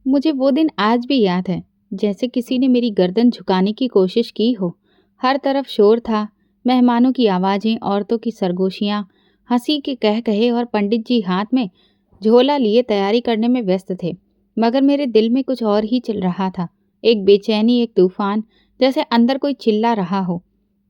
मुझे वो दिन आज भी याद है, जैसे किसी ने मेरी गर्दन झुकाने की कोशिश की हो। हर तरफ शोर था, मेहमानों की आवाज़ें, औरतों की सरगोशियाँ, हंसी के कह कहे और पंडित जी हाथ में झोला लिए तैयारी करने में व्यस्त थे। मगर मेरे दिल में कुछ और ही चल रहा था। एक बेचैनी, एक तूफान, जैसे अंदर कोई चिल्ला रहा हो,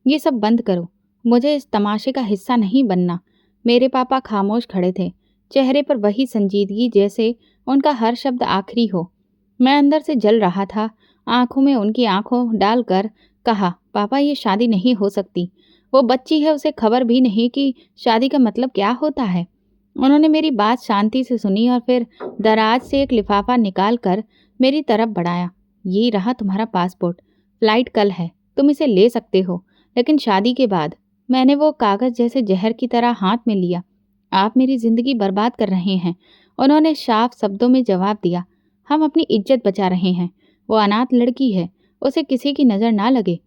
ये सब बंद करो, मुझे इस तमाशे का हिस्सा नहीं बनना। मेरे पापा खामोश खड़े थे, चेहरे पर वही संजीदगी, जैसे उनका हर शब्द आखिरी हो। मैं अंदर से जल रहा था। आंखों में उनकी आंखों डालकर कहा, पापा ये शादी नहीं हो सकती। वो बच्ची है, उसे खबर भी नहीं कि शादी का मतलब क्या होता है। उन्होंने मेरी बात शांति से सुनी और फिर दराज से एक लिफाफा निकाल कर मेरी तरफ बढ़ाया। ये रहा तुम्हारा पासपोर्ट, फ्लाइट कल है, तुम इसे ले सकते हो, लेकिन शादी के बाद। मैंने वो कागज जैसे जहर की तरह हाथ में लिया। आप मेरी जिंदगी बर्बाद कर रहे हैं, उन्होंने साफ शब्दों में जवाब दिया। हम अपनी इज्जत बचा रहे हैं। वो अनाथ लड़की है, उसे किसी की नज़र ना लगे।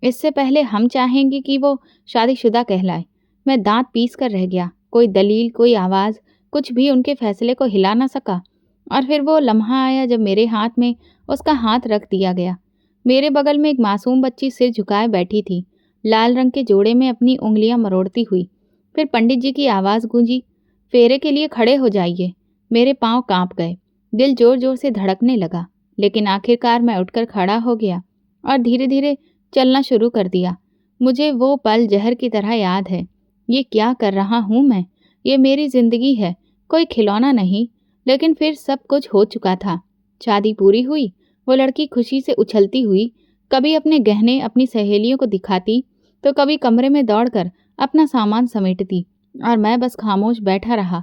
इससे पहले हम चाहेंगे कि वो शादीशुदा कहलाए। मैं दांत पीस कर रह गया। कोई दलील, कोई आवाज़, कुछ भी उनके फैसले को हिला ना सका। और फिर वो लम्हा आया जब मेरे हाथ में उसका हाथ रख दिया गया। मेरे बगल में एक मासूम बच्ची सिर झुकाए बैठी थी, लाल रंग के जोड़े में अपनी उंगलियां मरोड़ती हुई। फिर पंडित जी की आवाज़ गूंजी, फेरे के लिए खड़े हो जाइए। मेरे पांव कांप गए, दिल जोर जोर से धड़कने लगा। लेकिन आखिरकार मैं उठकर खड़ा हो गया और धीरे धीरे चलना शुरू कर दिया। मुझे वो पल जहर की तरह याद है। ये क्या कर रहा हूँ मैं? ये मेरी जिंदगी है, कोई खिलौना नहीं। लेकिन फिर सब कुछ हो चुका था। शादी पूरी हुई। वो लड़की खुशी से उछलती हुई कभी अपने गहने अपनी सहेलियों को दिखाती, तो कभी कमरे में दौड़कर अपना सामान समेटती, और मैं बस खामोश बैठा रहा।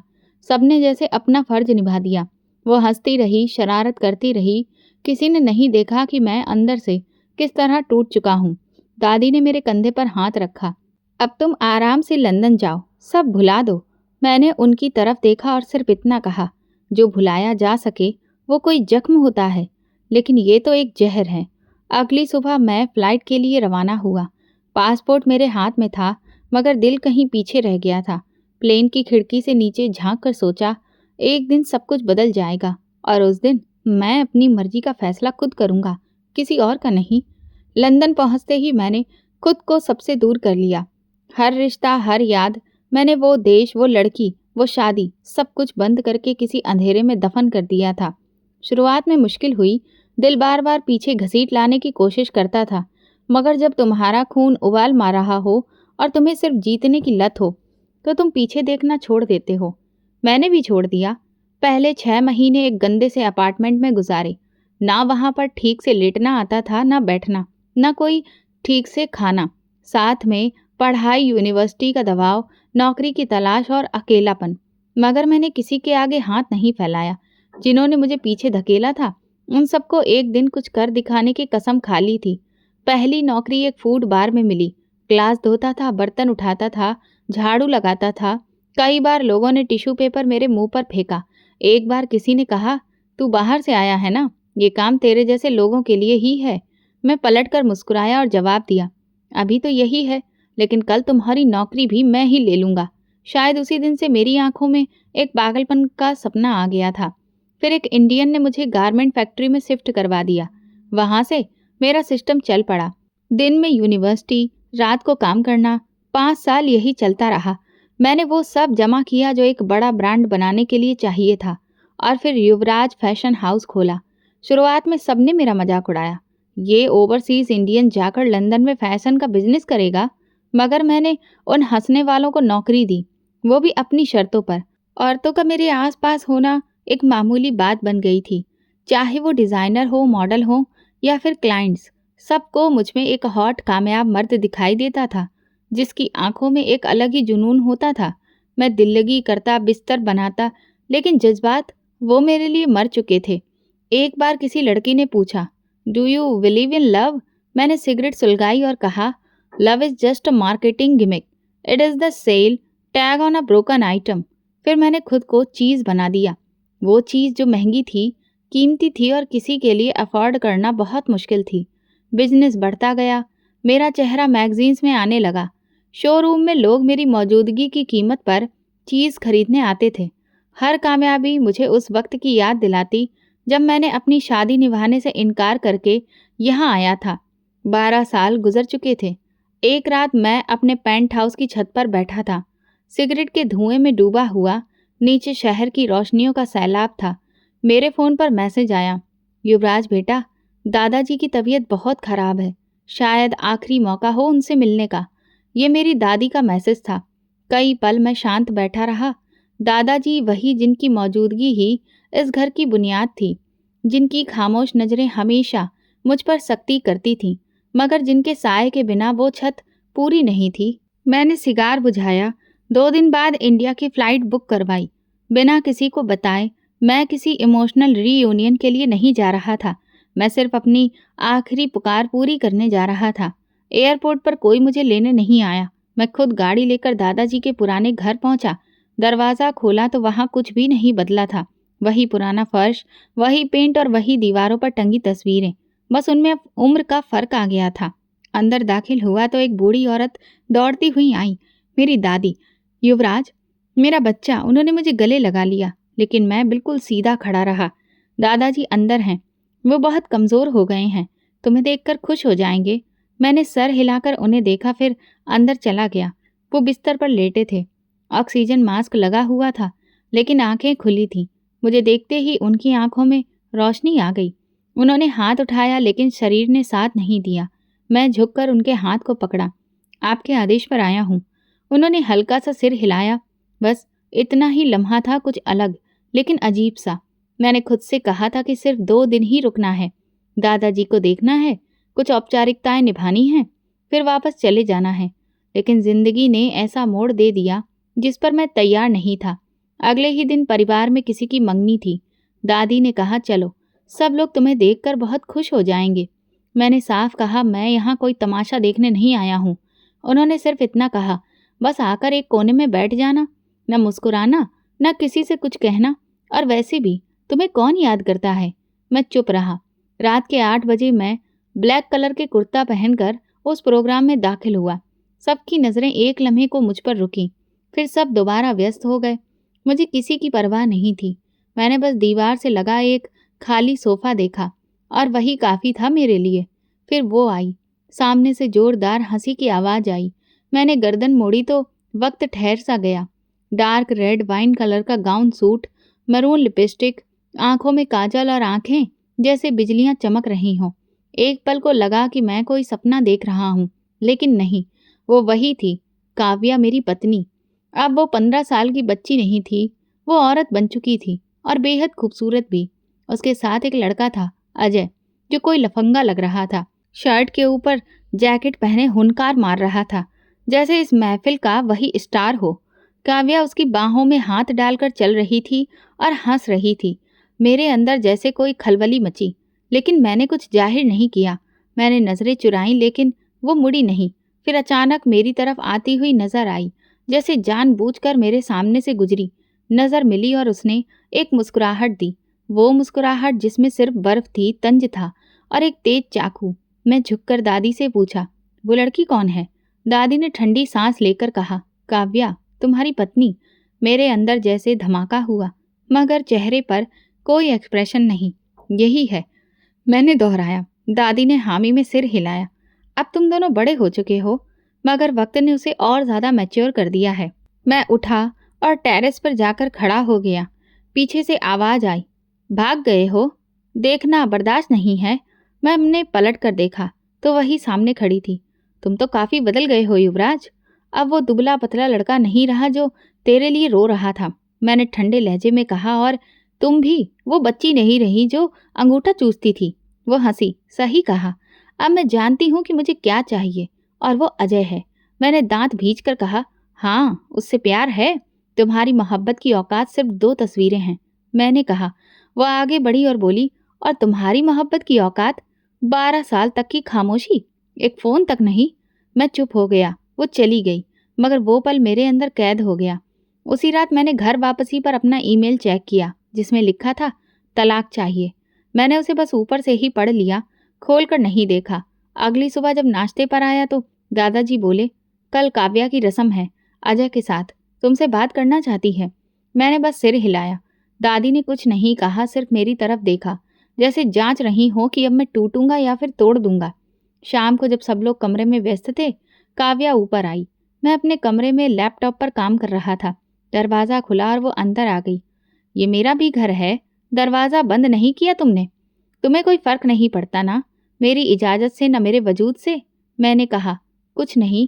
सबने जैसे अपना फर्ज निभा दिया। वो हंसती रही, शरारत करती रही। किसी ने नहीं देखा कि मैं अंदर से किस तरह टूट चुका हूँ। दादी ने मेरे कंधे पर हाथ रखा। अब तुम आराम से लंदन जाओ, सब भुला दो। मैंने उनकी तरफ देखा और सिर्फ इतना कहा, जो भुलाया जा सके वो कोई जख्म होता है, लेकिन ये तो एक जहर है। अगली सुबह मैं फ्लाइट के लिए रवाना हुआ। पासपोर्ट मेरे हाथ में था, मगर दिल कहीं पीछे रह गया था। प्लेन की खिड़की से नीचे झांक कर सोचा, एक दिन सब कुछ बदल जाएगा, और उस दिन मैं अपनी मर्जी का फैसला खुद करूंगा, किसी और का नहीं। लंदन पहुंचते ही मैंने खुद को सबसे दूर कर लिया। हर रिश्ता, हर याद, मैंने वो देश, वो लड़की, वो शादी, सब कुछ बंद करके किसी अंधेरे में दफन कर दिया था। शुरुआत में मुश्किल हुई। दिल बार बार पीछे घसीट लाने की कोशिश करता था। मगर जब तुम्हारा खून उबाल मार रहा हो और तुम्हें सिर्फ जीतने की लत हो, तो तुम पीछे देखना छोड़ देते हो। मैंने भी छोड़ दिया। पहले 6 महीने एक गंदे से अपार्टमेंट में गुजारे। ना वहां पर ठीक से लेटना आता था, ना बैठना, ना कोई ठीक से खाना। साथ में पढ़ाई, यूनिवर्सिटी का दबाव, नौकरी की तलाश और अकेलापन। मगर मैंने किसी के आगे हाथ नहीं फैलाया। जिन्होंने मुझे पीछे धकेला था, उन सबको एक दिन कुछ कर दिखाने की कसम खा ली थी। पहली नौकरी एक फूड बार में मिली। ग्लास धोता था, बर्तन उठाता था, झाड़ू लगाता था। कई बार लोगों ने टिश्यू पेपर मेरे मुंह पर फेंका। एक बार किसी ने कहा, तू बाहर से आया है ना, ये काम तेरे जैसे लोगों के लिए ही है। मैं पलटकर मुस्कुराया और जवाब दिया, अभी तो यही है, लेकिन कल तुम्हारी नौकरी भी मैं ही ले लूंगा। शायद उसी दिन से मेरी आंखों में एक पागलपन का सपना आ गया था। फिर एक इंडियन ने मुझे गारमेंट फैक्ट्री में शिफ्ट करवा दिया। वहां से मेरा सिस्टम चल पड़ा। दिन में यूनिवर्सिटी, रात को काम करना। 5 साल यही चलता रहा। मैंने वो सब जमा किया जो एक बड़ा ब्रांड बनाने के लिए चाहिए था, और फिर युवराज फैशन हाउस खोला। शुरुआत में सबने मेरा मजाक उड़ाया, ये ओवरसीज इंडियन जाकर लंदन में फैशन का बिजनेस करेगा। मगर मैंने उन हंसने वालों को नौकरी दी, वो भी अपनी शर्तों पर। औरतों का मेरे आसपास होना एक मामूली बात बन गई थी। चाहे वो डिज़ाइनर हो, मॉडल हो, या फिर क्लाइंट्स, सबको मुझ में एक हॉट कामयाब मर्द दिखाई देता था, जिसकी आंखों में एक अलग ही जुनून होता था। मैं दिल्लगी करता, बिस्तर बनाता, लेकिन जज्बात, वो मेरे लिए मर चुके थे। एक बार किसी लड़की ने पूछा, do you believe in love? मैंने सिगरेट सुलगाई और कहा, love is just a marketing gimmick, it is the sale tag on a broken item. फिर मैंने खुद को चीज़ बना दिया, वो चीज़ जो महंगी थी, कीमती थी और किसी के लिए अफोर्ड करना बहुत मुश्किल थी। बिजनेस बढ़ता गया। मेरा चेहरा मैगजीन्स में आने लगा। शोरूम में लोग मेरी मौजूदगी की कीमत पर चीज़ खरीदने आते थे। हर कामयाबी मुझे उस वक्त की याद दिलाती जब मैंने अपनी शादी निभाने से इनकार करके यहाँ आया था। 12 साल गुजर चुके थे। एक रात मैं अपने पेंट हाउस की छत पर बैठा था, सिगरेट के धुएं में डूबा हुआ। नीचे शहर की रोशनियों का सैलाब था। मेरे फ़ोन पर मैसेज आया, युवराज बेटा, दादाजी की तबीयत बहुत खराब है, शायद आखिरी मौका हो उनसे मिलने का। ये मेरी दादी का मैसेज था। कई पल मैं शांत बैठा रहा। दादाजी वही जिनकी मौजूदगी ही इस घर की बुनियाद थी, जिनकी खामोश नज़रें हमेशा मुझ पर सख्ती करती थीं, मगर जिनके साए के बिना वो छत पूरी नहीं थी। मैंने सिगार बुझाया। 2 दिन बाद इंडिया की फ़्लाइट बुक करवाई। बिना किसी को बताए मैं किसी इमोशनल रीयूनियन के लिए नहीं जा रहा था। मैं सिर्फ अपनी आखिरी पुकार पूरी करने जा रहा था। एयरपोर्ट पर कोई मुझे लेने नहीं आया। मैं खुद गाड़ी लेकर दादाजी के पुराने घर पहुंचा। दरवाज़ा खोला तो वहाँ कुछ भी नहीं बदला था। वही पुराना फर्श, वही पेंट और वही दीवारों पर टंगी तस्वीरें। बस उनमें अब उम्र का फ़र्क आ गया था। अंदर दाखिल हुआ तो एक बूढ़ी औरत दौड़ती हुई आई। मेरी दादी। युवराज, मेरा बच्चा। उन्होंने मुझे गले लगा लिया, लेकिन मैं बिल्कुल सीधा खड़ा रहा। दादाजी अंदर हैं, वो बहुत कमज़ोर हो गए हैं, तुम्हें देखकर खुश हो जाएंगे। मैंने सर हिलाकर उन्हें देखा, फिर अंदर चला गया। वो बिस्तर पर लेटे थे। ऑक्सीजन मास्क लगा हुआ था, लेकिन आंखें खुली थीं। मुझे देखते ही उनकी आंखों में रोशनी आ गई। उन्होंने हाथ उठाया, लेकिन शरीर ने साथ नहीं दिया। मैं झुककर उनके हाथ को पकड़ा। आपके आदेश पर आया हूँ। उन्होंने हल्का सा सिर हिलाया। बस इतना ही लम्हा था, कुछ अलग लेकिन अजीब सा। मैंने खुद से कहा था कि सिर्फ 2 दिन ही रुकना है, दादाजी को देखना है, कुछ औपचारिकताएं निभानी हैं, फिर वापस चले जाना है। लेकिन जिंदगी ने ऐसा मोड़ दे दिया जिस पर मैं तैयार नहीं था। अगले ही दिन परिवार में किसी की मंगनी थी। दादी ने कहा, चलो, सब लोग तुम्हें देखकर बहुत खुश हो जाएंगे। मैंने साफ कहा, मैं यहाँ कोई तमाशा देखने नहीं आया हूँ। उन्होंने सिर्फ इतना कहा, बस आकर एक कोने में बैठ जाना, न मुस्कुराना, न किसी से कुछ कहना, और वैसे भी तुम्हें कौन याद करता है। मैं चुप रहा। रात के 8 बजे मैं ब्लैक कलर के कुर्ता पहनकर उस प्रोग्राम में दाखिल हुआ। सबकी नज़रें एक लम्हे को मुझ पर रुकीं, फिर सब दोबारा व्यस्त हो गए। मुझे किसी की परवाह नहीं थी। मैंने बस दीवार से लगा एक खाली सोफा देखा, और वही काफ़ी था मेरे लिए। फिर वो आई। सामने से जोरदार हंसी की आवाज़ आई। मैंने गर्दन मोड़ी तो वक्त ठहर सा गया। डार्क रेड वाइन कलर का गाउन सूट, मरून लिपस्टिक, आंखों में काजल और आंखें जैसे बिजलियां चमक रही हों। एक पल को लगा कि मैं कोई सपना देख रहा हूँ, लेकिन नहीं, वो वही थी, काव्या, मेरी पत्नी। अब वो 15 साल की बच्ची नहीं थी, वो औरत बन चुकी थी, और बेहद खूबसूरत भी। उसके साथ एक लड़का था, अजय, जो कोई लफंगा लग रहा था। शर्ट के ऊपर जैकेट पहने हुनकार मार रहा था, जैसे इस महफिल का वही स्टार हो। काव्या उसकी बाहों में हाथ डालकर चल रही थी और हंस रही थी। मेरे अंदर जैसे कोई खलबली मची, लेकिन मैंने कुछ जाहिर नहीं किया। मैंने नज़रें चुराईं, लेकिन वो मुड़ी नहीं। फिर अचानक मेरी तरफ आती हुई नजर आई, जैसे जानबूझकर मेरे सामने से गुजरी। नज़र मिली और उसने एक मुस्कुराहट दी, वो मुस्कुराहट जिसमें सिर्फ बर्फ थी, तंज था और एक तेज चाकू। मैं झुककर दादी से पूछा, वो लड़की कौन है? दादी ने ठंडी सांस लेकर कहा, काव्या, तुम्हारी पत्नी। मेरे अंदर जैसे धमाका हुआ, मगर चेहरे पर कोई एक्सप्रेशन नहीं। यही है, मैंने दोहराया। दादी ने हामी में सिर हिलाया। अब तुम दोनों बड़े हो चुके हो, मगर वक्त ने उसे और ज़्यादा मैच्योर कर दिया है। मैं उठा और टेरेस पर जाकर खड़ा हो गया। पीछे से आवाज़ आई, भाग गए हो? देखना बर्दाश्त नहीं है। मैंने पलट कर देखा तो वही सामने खड़ी थी। तुम तो काफ़ी बदल गए हो युवराज। अब वो दुबला पतला लड़का नहीं रहा जो तेरे लिए रो रहा था, मैंने ठंडे लहजे में कहा। और तुम भी वो बच्ची नहीं रही जो अंगूठा चूसती थी। वो हंसी। सही कहा। अब मैं जानती हूँ कि मुझे क्या चाहिए, और वो अजय है। मैंने दांत भींच कर कहा, हाँ, उससे प्यार है। तुम्हारी मोहब्बत की औकात सिर्फ 2 तस्वीरें हैं, मैंने कहा। वो आगे बढ़ी और बोली, और तुम्हारी मोहब्बत की औकात 12 साल तक की खामोशी, एक फ़ोन तक नहीं। मैं चुप हो गया। वो चली गई, मगर वो पल मेरे अंदर कैद हो गया। उसी रात मैंने घर वापसी पर अपना ईमेल चेक किया, जिसमें लिखा था, तलाक चाहिए। मैंने उसे बस ऊपर से ही पढ़ लिया, खोल कर नहीं देखा। अगली सुबह जब नाश्ते पर आया तो दादाजी बोले, कल काव्या की रस्म है, अजय के साथ, तुमसे बात करना चाहती है। मैंने बस सिर हिलाया। दादी ने कुछ नहीं कहा, सिर्फ मेरी तरफ देखा, जैसे जांच रही हो कि अब मैं टूटूंगा या फिर तोड़ दूंगा। शाम को जब सब लोग कमरे में व्यस्त थे, काव्या ऊपर आई। मैं अपने कमरे में लैपटॉप पर काम कर रहा था। दरवाज़ा खुला और वो अंदर आ गई। ये मेरा भी घर है, दरवाज़ा बंद नहीं किया तुमने? तुम्हें कोई फर्क नहीं पड़ता ना, मेरी इजाज़त से न मेरे वजूद से? मैंने कहा, कुछ नहीं।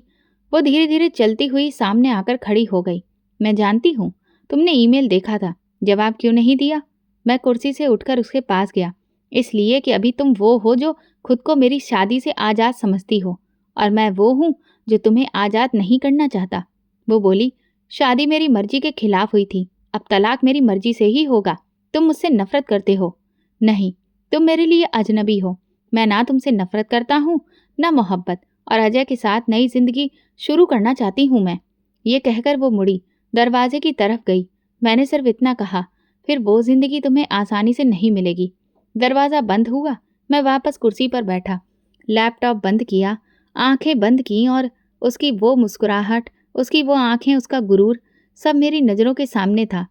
वो धीरे धीरे चलती हुई सामने आकर खड़ी हो गई। मैं जानती हूँ, तुमने ईमेल देखा था, जवाब क्यों नहीं दिया? मैं कुर्सी से उठकर उसके पास गया। इसलिए कि अभी तुम वो हो जो खुद को मेरी शादी से आज़ाद समझती हो, और मैं वो हूँ जो तुम्हें आज़ाद नहीं करना चाहता। वो बोली, शादी मेरी मर्जी के खिलाफ हुई थी, अब तलाक मेरी मर्जी से ही होगा। तुम मुझसे नफरत करते हो? नहीं, तुम मेरे लिए अजनबी हो। मैं ना तुमसे नफरत करता हूँ, ना मोहब्बत, और अजय के साथ नई जिंदगी शुरू करना चाहती हूँ मैं। ये कहकर वो मुड़ी, दरवाजे की तरफ गई। मैंने सिर्फ इतना कहा, फिर वो जिंदगी तुम्हें आसानी से नहीं मिलेगी। दरवाज़ा बंद हुआ। मैं वापस कुर्सी पर बैठा, लैपटॉप बंद किया, आंखें बंद की, और उसकी वो मुस्कुराहट, उसकी वो आंखें, उसका गुरूर, सब मेरी नज़रों के सामने था।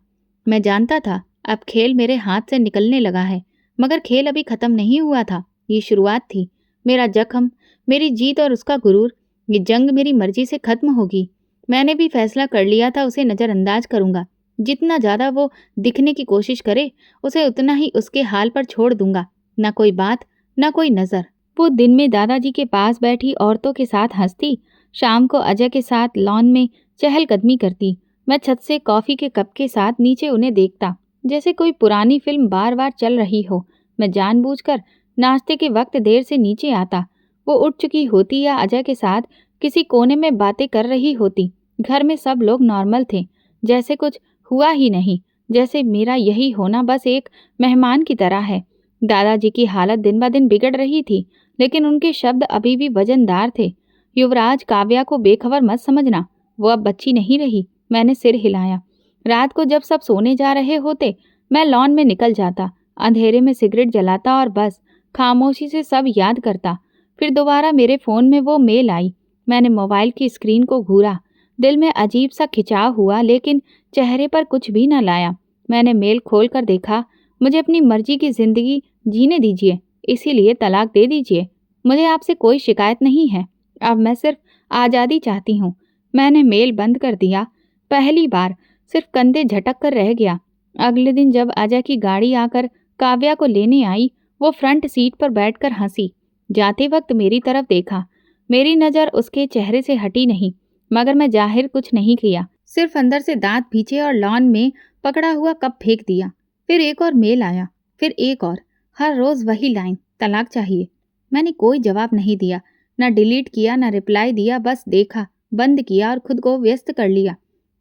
मैं जानता था अब खेल मेरे हाथ से निकलने लगा है, मगर खेल अभी ख़त्म नहीं हुआ था। ये शुरुआत थी। मेरा जख्म, मेरी जीत और उसका गुरूर, ये जंग मेरी मर्जी से ख़त्म होगी। मैंने भी फैसला कर लिया था, उसे नज़रअंदाज करूँगा। जितना ज़्यादा वो दिखने की कोशिश करे, उसे उतना ही उसके हाल पर छोड़ दूंगा। न कोई बात, न कोई नज़र। वो दिन में दादाजी के पास बैठी औरतों के साथ हंसती, शाम को अजय के साथ लॉन में चहलकदमी करती। मैं छत से कॉफ़ी के कप के साथ नीचे उन्हें देखता, जैसे कोई पुरानी फिल्म बार बार चल रही हो। मैं जानबूझकर नाश्ते के वक्त देर से नीचे आता। वो उठ चुकी होती या अजय के साथ किसी कोने में बातें कर रही होती। घर में सब लोग नॉर्मल थे, जैसे कुछ हुआ ही नहीं, जैसे मेरा यही होना बस एक मेहमान की तरह है। दादाजी की हालत दिन ब दिन बिगड़ रही थी, लेकिन उनके शब्द अभी भी वजनदार थे। युवराज, काव्या को बेखबर मत समझना, वो अब बच्ची नहीं रही। मैंने सिर हिलाया। रात को जब सब सोने जा रहे होते, मैं लॉन में निकल जाता, अंधेरे में सिगरेट जलाता और बस खामोशी से सब याद करता। फिर दोबारा मेरे फ़ोन में वो मेल आई। मैंने मोबाइल की स्क्रीन को घूरा। दिल में अजीब सा खिंचाव हुआ, लेकिन चेहरे पर कुछ भी न लाया। मैंने मेल खोल कर देखा। मुझे अपनी मर्जी की ज़िंदगी जीने दीजिए, इसीलिए तलाक दे दीजिए। मुझे आपसे कोई शिकायत नहीं है, अब मैं सिर्फ आज़ादी चाहती हूँ। मैंने मेल बंद कर दिया। पहली बार सिर्फ कंधे झटक कर रह गया। अगले दिन जब अजय की गाड़ी आकर काव्या को लेने आई, वो फ्रंट सीट पर बैठकर हंसी। जाते वक्त मेरी तरफ देखा। मेरी नज़र उसके चेहरे से हटी नहीं, मगर मैं जाहिर कुछ नहीं किया, सिर्फ अंदर से दांत भींचे और लॉन में पकड़ा हुआ कप फेंक दिया। फिर एक और मेल आया, फिर एक और, हर रोज़ वही लाइन, तलाक चाहिए। मैंने कोई जवाब नहीं दिया, न डिलीट किया, न रिप्लाई दिया, बस देखा, बंद किया और खुद को व्यस्त कर लिया।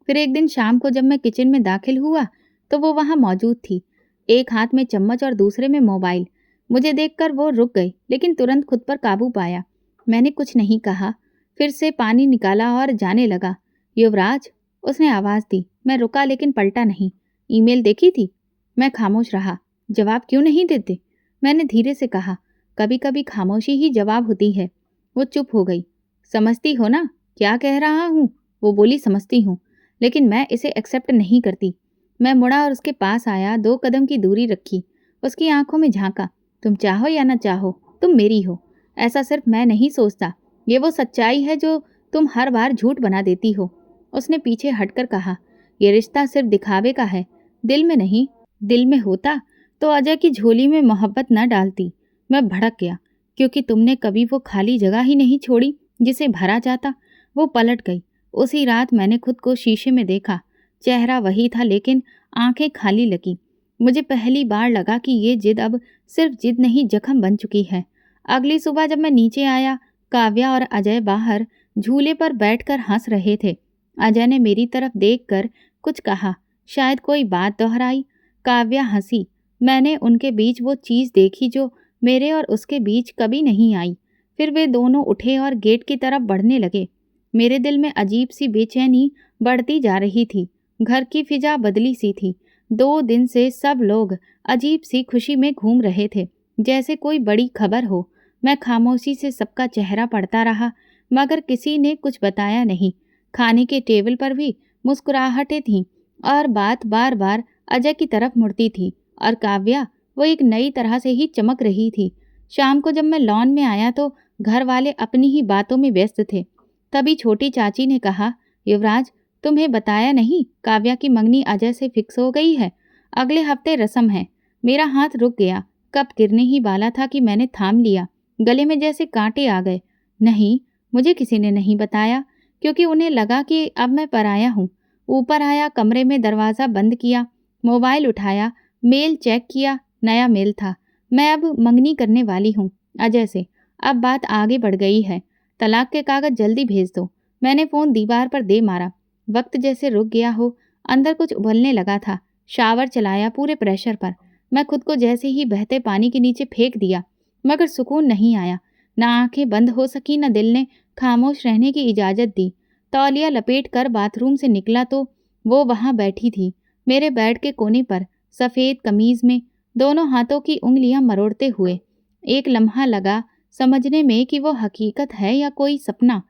फिर एक दिन शाम को जब मैं किचन में दाखिल हुआ, तो वो वहाँ मौजूद थी, एक हाथ में चम्मच और दूसरे में मोबाइल। मुझे देखकर वो रुक गई, लेकिन तुरंत खुद पर काबू पाया। मैंने कुछ नहीं कहा, फिर से पानी निकाला और जाने लगा। युवराज, उसने आवाज़ दी। मैं रुका, लेकिन पलटा नहीं। ईमेल देखी थी? मैं खामोश रहा। जवाब क्यों नहीं देते? मैंने धीरे से कहा। कभी कभी खामोशी ही जवाब होती है। वो चुप हो गई। समझती हो ना क्या कह रहा हूँ? वो बोली, समझती हूँ, लेकिन मैं इसे एक्सेप्ट नहीं करती। मैं मुड़ा और उसके पास आया, 2 कदम की दूरी रखी, उसकी आंखों में झांका। तुम चाहो या ना चाहो, तुम मेरी हो। ऐसा सिर्फ मैं नहीं सोचता, ये वो सच्चाई है जो तुम हर बार झूठ बना देती हो। उसने पीछे हटकर कहा, ये रिश्ता सिर्फ दिखावे का है, दिल में नहीं। दिल में होता तो अजय की झोली में मोहब्बत न डालती। मैं भड़क गया, क्योंकि तुमने कभी वो खाली जगह ही नहीं छोड़ी जिसे भरा जाता। वो पलट गई। उसी रात मैंने खुद को शीशे में देखा। चेहरा वही था, लेकिन आंखें खाली लगी। मुझे पहली बार लगा कि ये जिद अब सिर्फ जिद नहीं, जख्म बन चुकी है। अगली सुबह जब मैं नीचे आया, काव्या और अजय बाहर झूले पर बैठकर हंस रहे थे। अजय ने मेरी तरफ देखकर कुछ कहा, शायद कोई बात दोहराई। काव्या हंसी। मैंने उनके बीच वो चीज़ देखी जो मेरे और उसके बीच कभी नहीं आई। फिर वे दोनों उठे और गेट की तरफ बढ़ने लगे। मेरे दिल में अजीब सी बेचैनी बढ़ती जा रही थी। घर की फिजा बदली सी थी। 2 दिन से सब लोग अजीब सी खुशी में घूम रहे थे, जैसे कोई बड़ी खबर हो। मैं खामोशी से सबका चेहरा पढ़ता रहा, मगर किसी ने कुछ बताया नहीं। खाने के टेबल पर भी मुस्कुराहटें थीं और बात बार बार अजय की तरफ मुड़ती थी और काव्या वो एक नई तरह से ही चमक रही थी। शाम को जब मैं लॉन में आया तो घर वाले अपनी ही बातों में व्यस्त थे। तभी छोटी चाची ने कहा, युवराज तुम्हें बताया नहीं, काव्या की मंगनी अजय से फिक्स हो गई है। अगले हफ्ते रस्म है। मेरा हाथ रुक गया, कप गिरने ही वाला था कि मैंने थाम लिया। गले में जैसे कांटे आ गए। नहीं, मुझे किसी ने नहीं बताया, क्योंकि उन्हें लगा कि अब मैं पराया हूँ। ऊपर आया, कमरे में दरवाज़ा बंद किया, मोबाइल उठाया, मेल चेक किया। नया मेल था। मैं अब मंगनी करने वाली हूँ अजय से। अब बात आगे बढ़ गई है। तलाक के कागज जल्दी भेज दो। मैंने फ़ोन दीवार पर दे मारा। वक्त जैसे रुक गया हो, अंदर कुछ उबलने लगा था। शावर चलाया पूरे प्रेशर पर। मैं खुद को जैसे ही बहते पानी के नीचे फेंक दिया, मगर सुकून नहीं आया। ना आंखें बंद हो सकी, न दिल ने खामोश रहने की इजाज़त दी। तौलिया लपेट कर बाथरूम से निकला तो वो वहाँ बैठी थी, मेरे बेड के कोने पर, सफ़ेद कमीज़ में, दोनों हाथों की उंगलियां मरोड़ते हुए। एक लम्हा लगा समझने में कि वो हकीकत है या कोई सपना।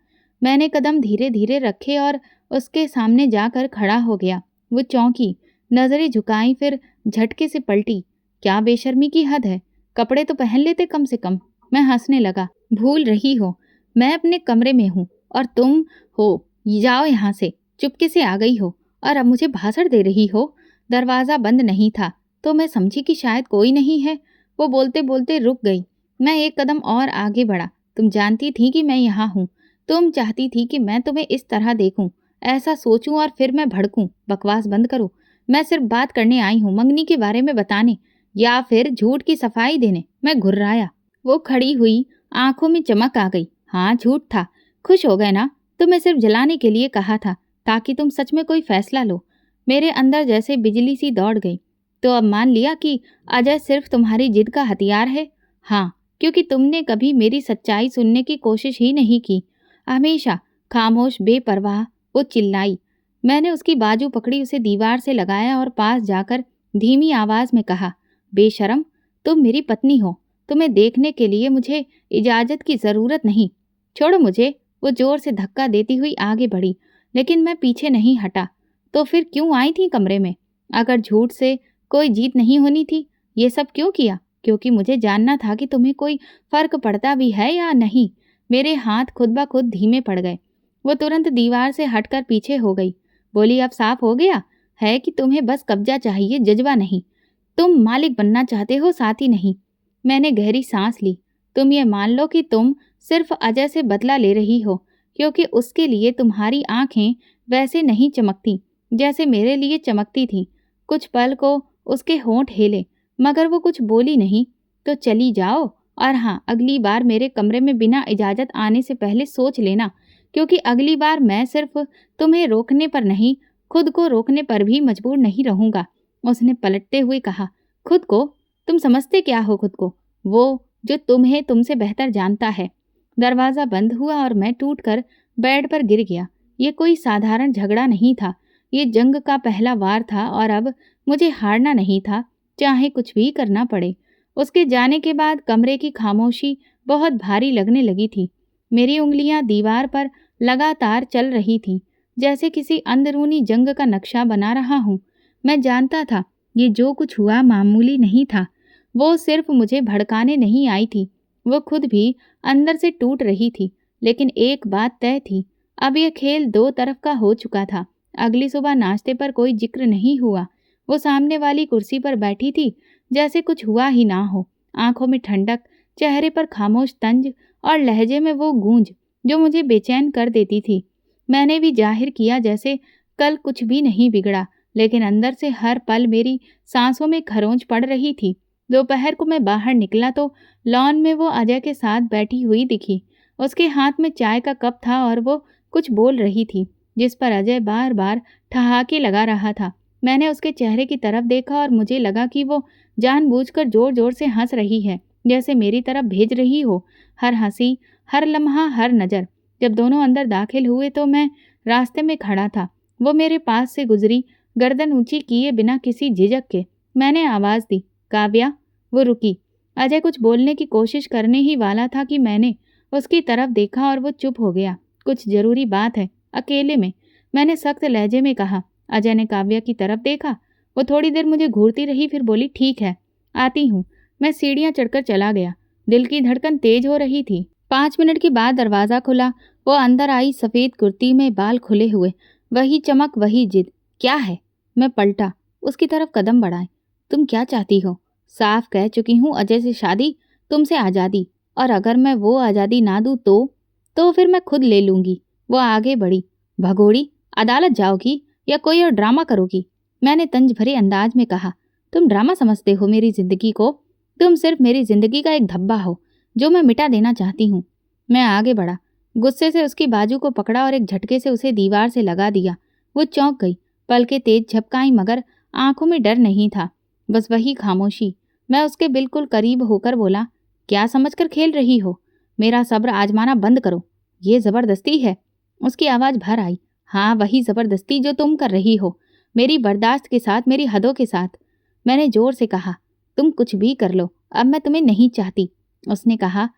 मैंने कदम धीरे धीरे रखे और उसके सामने जाकर खड़ा हो गया। वो चौंकी, नजरें झुकाई, फिर झटके से पलटी। क्या बेशर्मी की हद है, कपड़े तो पहन लेते कम से कम। मैं हंसने लगा। भूल रही हो, मैं अपने कमरे में हूँ और तुम हो, जाओ यहाँ से। चुपके से आ गई हो और अब मुझे भाषण दे रही हो। दरवाज़ा बंद नहीं था तो मैं समझी कि शायद कोई नहीं है। वो बोलते बोलते रुक गई। मैं एक कदम और आगे बढ़ा। तुम जानती थी कि मैं यहाँ हूँ। तुम चाहती थी कि मैं तुम्हें इस तरह देखूं, ऐसा सोचूं और फिर मैं भड़कूं। बकवास बंद करो। मैं सिर्फ बात करने आई हूँ, मंगनी के बारे में बताने या फिर झूठ की सफाई देने। मैं घुर्राया। वो खड़ी हुई, आंखों में चमक आ गई। हाँ, झूठ था। खुश हो गए ना? तुम्हें सिर्फ जलाने के लिए कहा था, ताकि तुम सच में कोई फैसला लो। मेरे अंदर जैसे बिजली सी दौड़ गई। तो अब मान लिया कि अजय सिर्फ तुम्हारी जिद का हथियार है? हाँ, क्योंकि तुमने कभी मेरी सच्चाई सुनने की कोशिश ही नहीं की। हमेशा खामोश, बेपरवाह। वो चिल्लाई। मैंने उसकी बाजू पकड़ी, उसे दीवार से लगाया और पास जाकर धीमी आवाज में कहा, बेशरम, तुम मेरी पत्नी हो। तुम्हें देखने के लिए मुझे इजाजत की जरूरत नहीं। छोड़ो मुझे। वो जोर से धक्का देती हुई आगे बढ़ी, लेकिन मैं पीछे नहीं हटा। तो फिर क्यों आई थी कमरे में? अगर झूठ से कोई जीत नहीं होनी थी, ये सब क्यों किया? क्योंकि मुझे जानना था कि तुम्हें कोई फर्क पड़ता भी है या नहीं। मेरे हाथ खुद ब खुद धीमे पड़ गए। वो तुरंत दीवार से हटकर पीछे हो गई। बोली, अब साफ हो गया है कि तुम्हें बस कब्जा चाहिए, जज्बा नहीं। तुम मालिक बनना चाहते हो, साथी नहीं। मैंने गहरी सांस ली। तुम ये मान लो कि तुम सिर्फ अजय से बदला ले रही हो, क्योंकि उसके लिए तुम्हारी आंखें वैसे नहीं चमकती जैसे मेरे लिए चमकती थी। कुछ पल को उसके होंठ हिले, मगर वो कुछ बोली नहीं। तो चली जाओ, और हाँ, अगली बार मेरे कमरे में बिना इजाज़त आने से पहले सोच लेना, क्योंकि अगली बार मैं सिर्फ तुम्हें रोकने पर नहीं, खुद को रोकने पर भी मजबूर नहीं रहूँगा। उसने पलटते हुए कहा, खुद को? तुम समझते क्या हो खुद को? वो जो तुम्हें तुमसे बेहतर जानता है। दरवाज़ा बंद हुआ और मैं टूटकर बेड पर गिर गया। ये कोई साधारण झगड़ा नहीं था, ये जंग का पहला वार था, और अब मुझे हारना नहीं था, चाहे कुछ भी करना पड़े। उसके जाने के बाद कमरे की खामोशी बहुत भारी लगने लगी थी। मेरी उंगलियां दीवार पर लगातार चल रही थीं, जैसे किसी अंदरूनी जंग का नक्शा बना रहा हूँ। मैं जानता था ये जो कुछ हुआ मामूली नहीं था। वो सिर्फ मुझे भड़काने नहीं आई थी, वो खुद भी अंदर से टूट रही थी। लेकिन एक बात तय थी, अब यह खेल दो तरफ का हो चुका था। अगली सुबह नाश्ते पर कोई जिक्र नहीं हुआ। वो सामने वाली कुर्सी पर बैठी थी, जैसे कुछ हुआ ही ना हो। आंखों में ठंडक, चेहरे पर खामोश तंज, और लहजे में वो गूंज जो मुझे बेचैन कर देती थी। मैंने भी जाहिर किया जैसे कल कुछ भी नहीं बिगड़ा, लेकिन अंदर से हर पल मेरी सांसों में खरोंच पड़ रही थी। दोपहर को मैं बाहर निकला तो लॉन में वो अजय के साथ बैठी हुई दिखी। उसके हाथ में चाय का कप था और वो कुछ बोल रही थी, जिस पर अजय बार बार ठहाके लगा रहा था। मैंने उसके चेहरे की तरफ देखा और मुझे लगा कि वो जानबूझकर जोर जोर से हंस रही है, जैसे मेरी तरफ भेज रही हो हर हंसी, हर लम्हा, हर नज़र। जब दोनों अंदर दाखिल हुए तो मैं रास्ते में खड़ा था। वो मेरे पास से गुजरी, गर्दन ऊंची किए बिना किसी झिझक के। मैंने आवाज़ दी, काव्या। वो रुकी। अजय कुछ बोलने की कोशिश करने ही वाला था कि मैंने उसकी तरफ देखा और वो चुप हो गया। कुछ जरूरी बात है, अकेले में, मैंने सख्त लहजे में कहा। अजय ने काव्या की तरफ देखा। वो थोड़ी देर मुझे घूरती रही, फिर बोली, ठीक है, आती हूँ। मैं सीढ़ियाँ चढ़कर चला गया। दिल की धड़कन तेज हो रही थी। 5 मिनट के बाद दरवाज़ा खुला। वो अंदर आई, सफ़ेद कुर्ती में, बाल खुले हुए, वही चमक, वही जिद। क्या है? मैं पलटा, उसकी तरफ कदम बढ़ाए। तुम क्या चाहती हो? साफ कह चुकी हूँ, अजय से शादी, तुमसे आज़ादी। और अगर मैं वो आज़ादी ना दूँ तो फिर मैं खुद ले लूँगी। वो आगे बढ़ी। भगोड़ी, अदालत जाओगी या कोई और ड्रामा करोगी? मैंने तंज भरे अंदाज में कहा। तुम ड्रामा समझते हो मेरी जिंदगी को? तुम सिर्फ मेरी जिंदगी का एक धब्बा हो जो मैं मिटा देना चाहती हूँ। मैं आगे बढ़ा, गुस्से से उसकी बाजू को पकड़ा और एक झटके से उसे दीवार से लगा दिया। वो चौंक गई, पलकें तेज झपकाई, मगर आंखों में डर नहीं था, बस वही खामोशी। मैं उसके बिल्कुल करीब होकर बोला, क्या समझकर खेल रही हो? मेरा सब्र आजमाना बंद करो। ये जबरदस्ती है। उसकी आवाज़ भर आई। हाँ, वही जबरदस्ती जो तुम कर रही हो, मेरी बर्दाश्त के साथ, मेरी हदों के साथ। मैंने जोर से कहा, तुम कुछ भी कर लो, अब मैं तुम्हें नहीं चाहती। उसने कहा,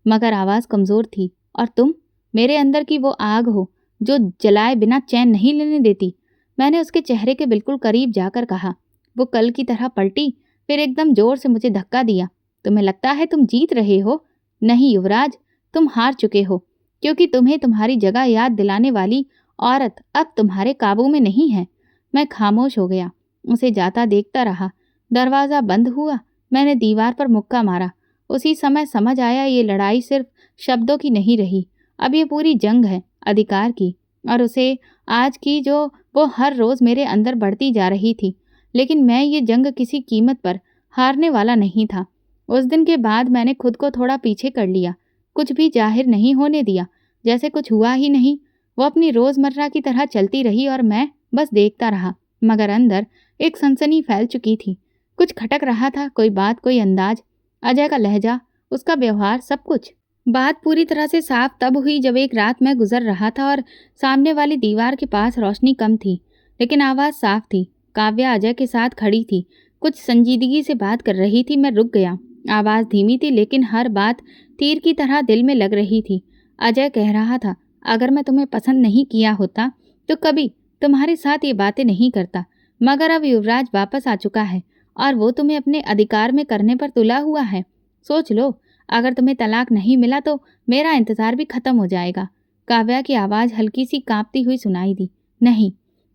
मगर आवाज़ कमज़ोर थी। और तुम मेरे अंदर की वो आग हो जो जलाए बिना चैन नहीं लेने देती। मैंने उसके चेहरे के बिल्कुल करीब जाकर कहा। वो कल की तरह पलटी, फिर एकदम जोर से मुझे धक्का दिया। तुम्हें लगता है तुम जीत रहे हो? नहीं युवराज, तुम हार चुके हो, क्योंकि तुम्हें तुम्हारी जगह याद दिलाने वाली औरत अब तुम्हारे काबू में नहीं है। मैं खामोश हो गया, उसे जाता देखता रहा। दरवाज़ा बंद हुआ। मैंने दीवार पर मुक्का मारा। उसी समय समझ आया, ये लड़ाई सिर्फ शब्दों की नहीं रही, अब ये पूरी जंग है, अधिकार की। और उसे आज की, जो वो हर रोज़ मेरे अंदर बढ़ती जा रही थी। लेकिन मैं ये जंग किसी कीमत पर हारने वाला नहीं था। उस दिन के बाद मैंने खुद को थोड़ा पीछे कर लिया, कुछ भी जाहिर नहीं होने दिया, जैसे कुछ हुआ ही नहीं। वो अपनी रोज़मर्रा की तरह चलती रही और मैं बस देखता रहा, मगर अंदर एक सनसनी फैल चुकी थी। कुछ खटक रहा था, कोई बात, कोई अंदाज, अजय का लहजा, उसका व्यवहार, सब कुछ। बात पूरी तरह से साफ तब हुई जब एक रात मैं गुजर रहा था और सामने वाली दीवार के पास रोशनी कम थी, लेकिन आवाज़ साफ थी। काव्या अजय के साथ खड़ी थी, कुछ संजीदगी से बात कर रही थी। मैं रुक गया। आवाज़ धीमी थी, लेकिन हर बात तीर की तरह दिल में लग रही थी। अजय कह रहा था, अगर मैं तुम्हें पसंद नहीं किया होता तो कभी तुम्हारे साथ ये बातें नहीं करता, मगर अब युवराज वापस आ चुका है और वो तुम्हें अपने अधिकार में करने पर तुला हुआ है। सोच लो, अगर तुम्हें तलाक नहीं मिला तो मेरा इंतज़ार भी ख़त्म हो जाएगा। काव्या की आवाज़ हल्की सी कांपती हुई सुनाई दी। नहीं,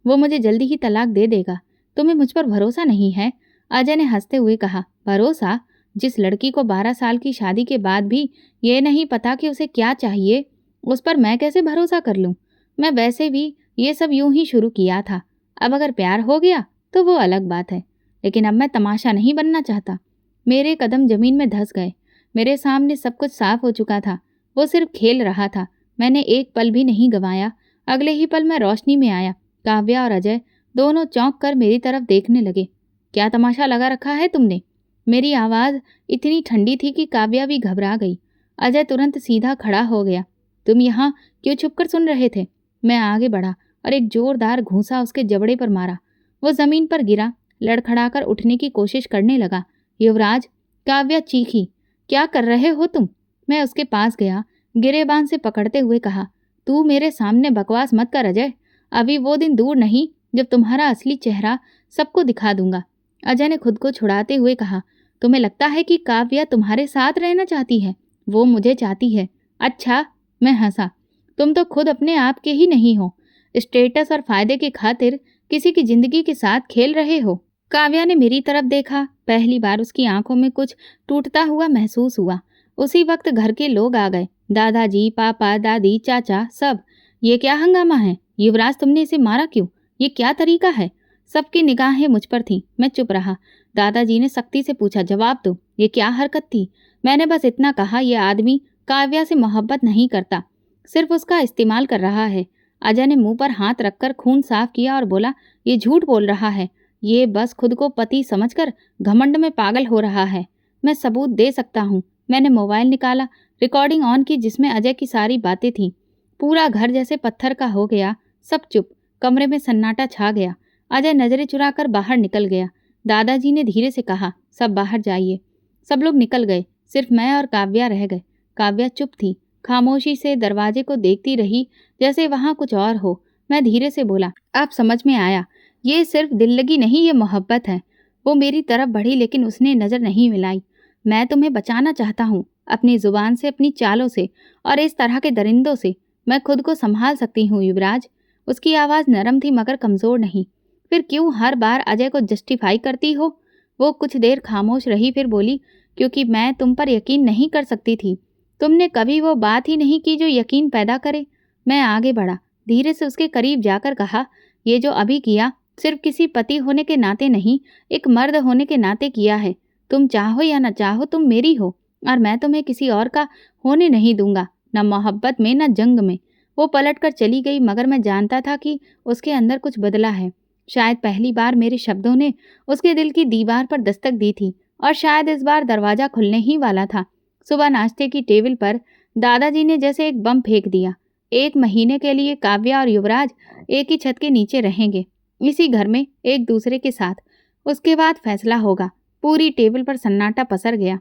वो मुझे जल्दी ही तलाक दे देगा। तुम्हें मुझ पर भरोसा नहीं है? अजय ने हंसते हुए कहा। भरोसा? जिस लड़की को 12 साल की शादी के बाद भी ये नहीं पता कि उसे क्या चाहिए, उस पर मैं कैसे भरोसा कर लूँ? मैं वैसे भी ये सब यूं ही शुरू किया था। अब अगर प्यार हो गया तो वो अलग बात है, लेकिन अब मैं तमाशा नहीं बनना चाहता। मेरे कदम जमीन में धंस गए। मेरे सामने सब कुछ साफ हो चुका था। वो सिर्फ खेल रहा था। मैंने एक पल भी नहीं गंवाया। अगले ही पल मैं रोशनी में आया। काव्या और अजय दोनों चौंक कर मेरी तरफ देखने लगे। क्या तमाशा लगा रखा है तुमने? मेरी आवाज़ इतनी ठंडी थी कि काव्या भी घबरा गई। अजय तुरंत सीधा खड़ा हो गया। तुम यहाँ क्यों छुपकर सुन रहे थे? मैं आगे बढ़ा और एक जोरदार घूंसा उसके जबड़े पर मारा। वो जमीन पर गिरा, लड़खड़ाकर उठने की कोशिश करने लगा। युवराज, काव्या चीखी, क्या कर रहे हो तुम? मैं उसके पास गया, गिरेबान से पकड़ते हुए कहा, तू मेरे सामने बकवास मत कर अजय। अभी वो दिन दूर नहीं जब तुम्हारा असली चेहरा सबको दिखा दूंगा। अजय ने खुद को छुड़ाते हुए कहा, तुम्हें लगता है कि काव्या तुम्हारे साथ रहना चाहती है? वो मुझे चाहती है। अच्छा, मैं हंसा। तुम तो खुद अपने आप के ही नहीं हो। स्टेटस और फायदे की खातिर किसी की जिंदगी के साथ खेल रहे हो। काव्या ने मेरी तरफ देखा। पहली बार उसकी आंखों में कुछ टूटता हुआ महसूस हुआ। उसी वक्त घर के लोग आ गए, दादाजी, पापा, दादी, चाचा, सब। ये क्या हंगामा है? युवराज, तुमने इसे मारा क्यों? ये क्या तरीका है? सबकी निगाहें मुझ पर थीं। मैं चुप रहा। दादाजी ने सख्ती से पूछा, जवाब दो, ये क्या हरकत थी? मैंने बस इतना कहा, यह आदमी काव्या से मोहब्बत नहीं करता, सिर्फ उसका इस्तेमाल कर रहा है। अजय ने मुंह पर हाथ रखकर खून साफ किया और बोला, ये झूठ बोल रहा है। ये बस खुद को पति समझकर घमंड में पागल हो रहा है। मैं सबूत दे सकता हूँ। मैंने मोबाइल निकाला, रिकॉर्डिंग ऑन की जिसमें अजय की सारी बातें थीं। पूरा घर जैसे पत्थर का हो गया। सब चुप। कमरे में सन्नाटा छा गया। अजय नजरें चुराकर बाहर निकल गया। दादाजी ने धीरे से कहा, सब बाहर जाइए। सब लोग निकल गए, सिर्फ मैं और काव्या रह गए। काव्या चुप थी, खामोशी से दरवाजे को देखती रही, जैसे वहां कुछ और हो। मैं धीरे से बोला, अब समझ में आया, ये सिर्फ दिल लगी नहीं, ये मोहब्बत है। वो मेरी तरफ बढ़ी लेकिन उसने नज़र नहीं मिलाई। मैं तुम्हें बचाना चाहता हूँ, अपनी ज़ुबान से, अपनी चालों से और इस तरह के दरिंदों से। मैं खुद को संभाल सकती हूँ युवराज। उसकी आवाज़ नरम थी मगर कमज़ोर नहीं। फिर क्यों हर बार अजय को जस्टिफाई करती हो? वो कुछ देर खामोश रही, फिर बोली, क्योंकि मैं तुम पर यकीन नहीं कर सकती थी। तुमने कभी वो बात ही नहीं की जो यकीन पैदा करे। मैं आगे बढ़ा, धीरे से उसके करीब जाकर कहा, ये जो अभी किया सिर्फ किसी पति होने के नाते नहीं, एक मर्द होने के नाते किया है। तुम चाहो या न चाहो, तुम मेरी हो और मैं तुम्हें किसी और का होने नहीं दूंगा, न मोहब्बत में न जंग में। वो पलट कर चली गई मगर मैं जानता था कि उसके अंदर कुछ बदला है। शायद पहली बार मेरे शब्दों ने उसके दिल की दीवार पर दस्तक दी थी और शायद इस बार दरवाज़ा खुलने ही वाला था। सुबह नाश्ते की टेबल पर दादाजी ने जैसे एक बम फेंक दिया। 1 महीने के लिए काव्या और युवराज एक ही छत के नीचे रहेंगे, इसी घर में एक दूसरे के साथ। उसके बाद फैसला होगा। पूरी टेबल पर सन्नाटा पसर गया।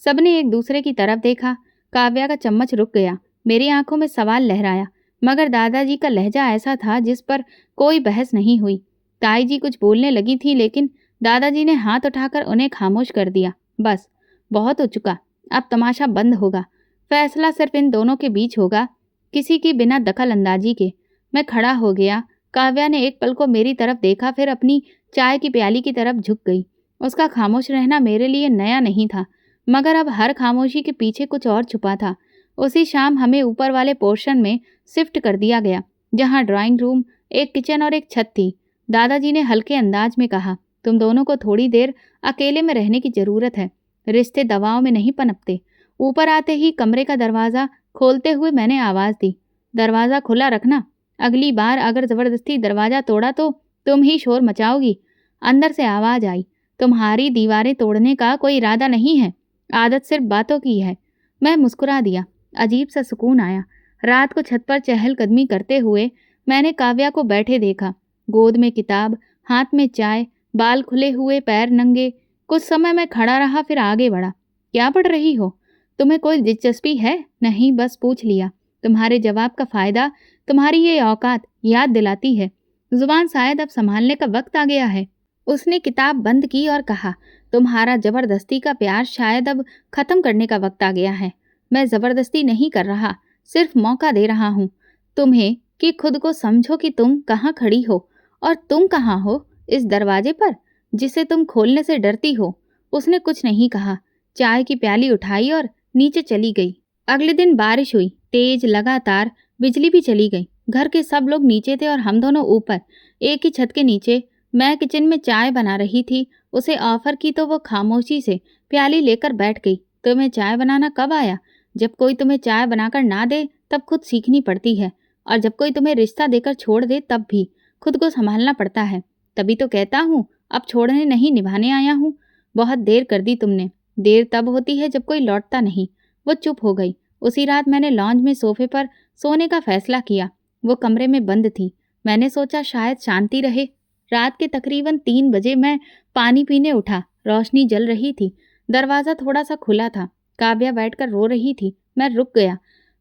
सबने एक दूसरे की तरफ देखा। काव्या का चम्मच रुक गया। मेरी आंखों में सवाल लहराया मगर दादाजी का लहजा ऐसा था जिस पर कोई बहस नहीं हुई। ताई जी कुछ बोलने लगी थी लेकिन दादाजी ने हाथ उठाकर उन्हें खामोश कर दिया। बस, बहुत हो चुका, अब तमाशा बंद होगा। फैसला सिर्फ इन दोनों के बीच होगा, किसी की बिना दखल अंदाजी के। मैं खड़ा हो गया। काव्या ने एक पल को मेरी तरफ देखा, फिर अपनी चाय की प्याली की तरफ झुक गई। उसका खामोश रहना मेरे लिए नया नहीं था मगर अब हर खामोशी के पीछे कुछ और छुपा था। उसी शाम हमें ऊपर वाले पोर्शन में शिफ्ट कर दिया गया, जहाँ ड्राइंग रूम, एक किचन और एक छत थी। दादाजी ने हल्के अंदाज में कहा, तुम दोनों को थोड़ी देर अकेले में रहने की ज़रूरत है। रिश्ते दवाओं में नहीं पनपते। ऊपर आते ही कमरे का दरवाज़ा खोलते हुए मैंने आवाज़ दी, दरवाज़ा खुला रखना। अगली बार अगर ज़बरदस्ती दरवाज़ा तोड़ा तो तुम ही शोर मचाओगी। अंदर से आवाज़ आई, तुम्हारी दीवारें तोड़ने का कोई इरादा नहीं है, आदत सिर्फ बातों की है। मैं मुस्कुरा दिया। अजीब सा सुकून आया। रात को छत पर चहलकदमी करते हुए मैंने काव्या को बैठे देखा, गोद में किताब, हाथ में चाय, बाल खुले हुए, पैर नंगे। कुछ समय मैं खड़ा रहा, फिर आगे बढ़ा। क्या पढ़ रही हो? तुम्हें कोई दिलचस्पी है? नहीं, बस पूछ लिया। तुम्हारे जवाब का फ़ायदा तुम्हारी ये औकात याद दिलाती है। जुबान शायद अब संभालने का वक्त आ गया है। उसने किताब बंद की और कहा, तुम्हारा जबरदस्ती का प्यार शायद अब खत्म करने का वक्त आ गया है। मैं जबरदस्ती नहीं कर रहा, सिर्फ मौका दे रहा हूँ तुम्हें कि खुद को समझो कि तुम कहाँ खड़ी हो और तुम कहाँ हो, इस दरवाजे पर जिसे तुम खोलने से डरती हो। उसने कुछ नहीं कहा, चाय की प्याली उठाई और नीचे चली गई। अगले दिन बारिश हुई, तेज, लगातार। बिजली भी चली गई। घर के सब लोग नीचे थे और हम दोनों ऊपर, एक ही छत के नीचे। मैं किचन में चाय बना रही थी। उसे ऑफर की तो वो खामोशी से प्याली लेकर बैठ गई। तुम्हें चाय बनाना कब आया? जब कोई तुम्हें चाय बनाकर ना दे तब खुद सीखनी पड़ती है, और जब कोई तुम्हें रिश्ता देकर छोड़ दे तब भी खुद को संभालना पड़ता है। तभी तो कहता हूँ, अब छोड़ने नहीं निभाने आया हूँ। बहुत देर कर दी तुमने। देर तब होती है जब कोई लौटता नहीं। वो चुप हो गई। उसी रात मैंने लॉन्ज में सोफे पर सोने का फैसला किया। वो कमरे में बंद थी। मैंने सोचा शायद शांति रहे। रात के तकरीबन 3 बजे मैं पानी पीने उठा। रोशनी जल रही थी। दरवाज़ा थोड़ा सा खुला था। काव्या बैठकर रो रही थी। मैं रुक गया।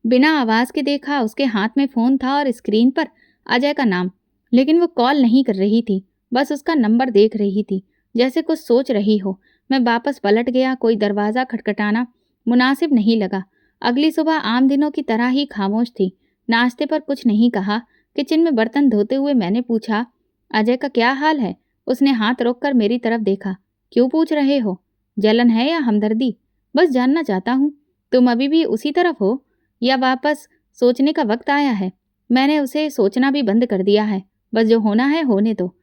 बिना आवाज़ के देखा। उसके हाथ में फ़ोन था और स्क्रीन पर अजय का नाम, लेकिन वो कॉल नहीं कर रही थी, बस उसका नंबर देख रही थी, जैसे कुछ सोच रही हो। मैं वापस पलट गया। कोई दरवाज़ा खटखटाना मुनासिब नहीं लगा। अगली सुबह आम दिनों की तरह ही खामोश थी। नाश्ते पर कुछ नहीं कहा। किचन में बर्तन धोते हुए मैंने पूछा, अजय का क्या हाल है? उसने हाथ रोककर मेरी तरफ देखा। क्यों पूछ रहे हो? जलन है या हमदर्दी? बस जानना चाहता हूँ। तुम अभी भी उसी तरफ हो या वापस सोचने का वक्त आया है? मैंने उसे सोचना भी बंद कर दिया है। बस जो होना है होने दो।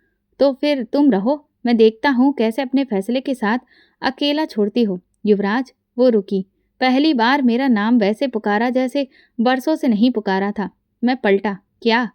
तो फिर तुम रहो, मैं देखता हूँ कैसे अपने फैसले के साथ अकेला छोड़ती हो। युवराज। वो रुकी। पहली बार मेरा नाम वैसे पुकारा जैसे बरसों से नहीं पुकारा था। मैं पलटा, क्या?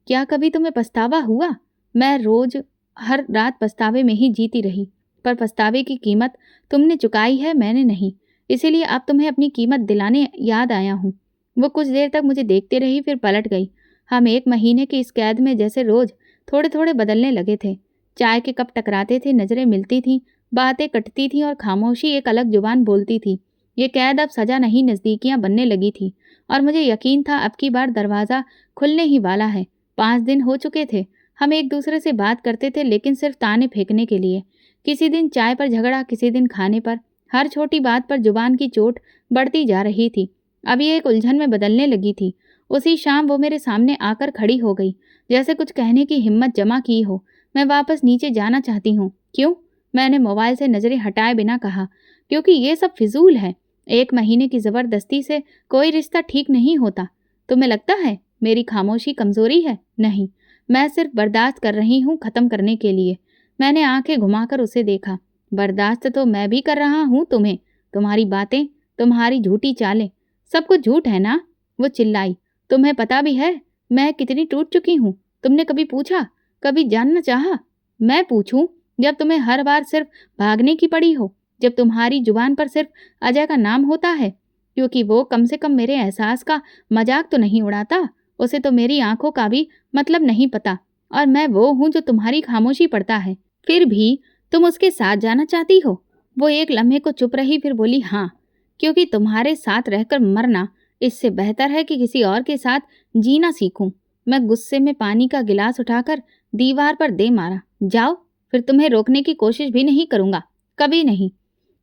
क्या कभी तुम्हें पछतावा हुआ? मैं रोज हर रात पछतावे में ही जीती रही, पर पछतावे की कीमत तुमने चुकाई है, मैंने नहीं। इसीलिए अब तुम्हें अपनी कीमत दिलाने याद आया हूँ। वो कुछ देर तक मुझे देखते रही, फिर पलट गई। हम 1 महीने की इस कैद में जैसे रोज थोड़े थोड़े बदलने लगे थे। चाय के कप टकराते थे, नजरें मिलती थीं, बातें कटती थीं और खामोशी एक अलग जुबान बोलती थी। ये कैद अब सजा नहीं, नज़दीकियां बनने लगी थी और मुझे यकीन था अब की बार दरवाज़ा खुलने ही वाला है। 5 दिन हो चुके थे। हम एक दूसरे से बात करते थे, लेकिन सिर्फ ताने फेंकने के लिए। किसी दिन चाय पर झगड़ा, किसी दिन खाने पर। हर छोटी बात पर जुबान की चोट बढ़ती जा रही थी। अब ये एक उलझन में बदलने लगी थी। उसी शाम वो मेरे सामने आकर खड़ी हो गई, जैसे कुछ कहने की हिम्मत जमा की हो। मैं वापस नीचे जाना चाहती हूँ। क्यों? मैंने मोबाइल से नजरें हटाए बिना कहा। क्योंकि ये सब फिजूल है। 1 महीने की जबरदस्ती से कोई रिश्ता ठीक नहीं होता। तुम्हें लगता है मेरी खामोशी कमजोरी है? नहीं, मैं सिर्फ बर्दाश्त कर रही हूँ खत्म करने के लिए। मैंने आंखें घुमाकर उसे देखा। बर्दाश्त तो मैं भी कर रहा हूँ तुम्हें। तुम्हारी बातें, तुम्हारी झूठी चालें, सब कुछ झूठ है ना? वो चिल्लाई। तुम्हें पता भी है मैं कितनी टूट चुकी हूँ? तुमने कभी पूछा, कभी जानना चाहा? मैं पूछूं जब तुम्हें हर बार सिर्फ भागने की पड़ी हो, जब तुम्हारी जुबान पर सिर्फ अजय का नाम होता है? क्योंकि वो कम से कम मेरे एहसास का मजाक तो नहीं उड़ाता। उसे तो मेरी आंखों का भी मतलब नहीं पता, और मैं वो हूँ जो तुम्हारी खामोशी पढ़ता है। फिर भी तुम उसके साथ जाना चाहती हो? वो एक लम्हे को चुप रही, फिर बोली, हाँ, क्योंकि तुम्हारे साथ रहकर मरना इससे बेहतर है कि किसी और के साथ जीना सीखूं। मैं गुस्से में पानी का गिलास उठाकर दीवार पर दे मारा। जाओ, फिर तुम्हें रोकने की कोशिश भी नहीं करूंगा, कभी नहीं।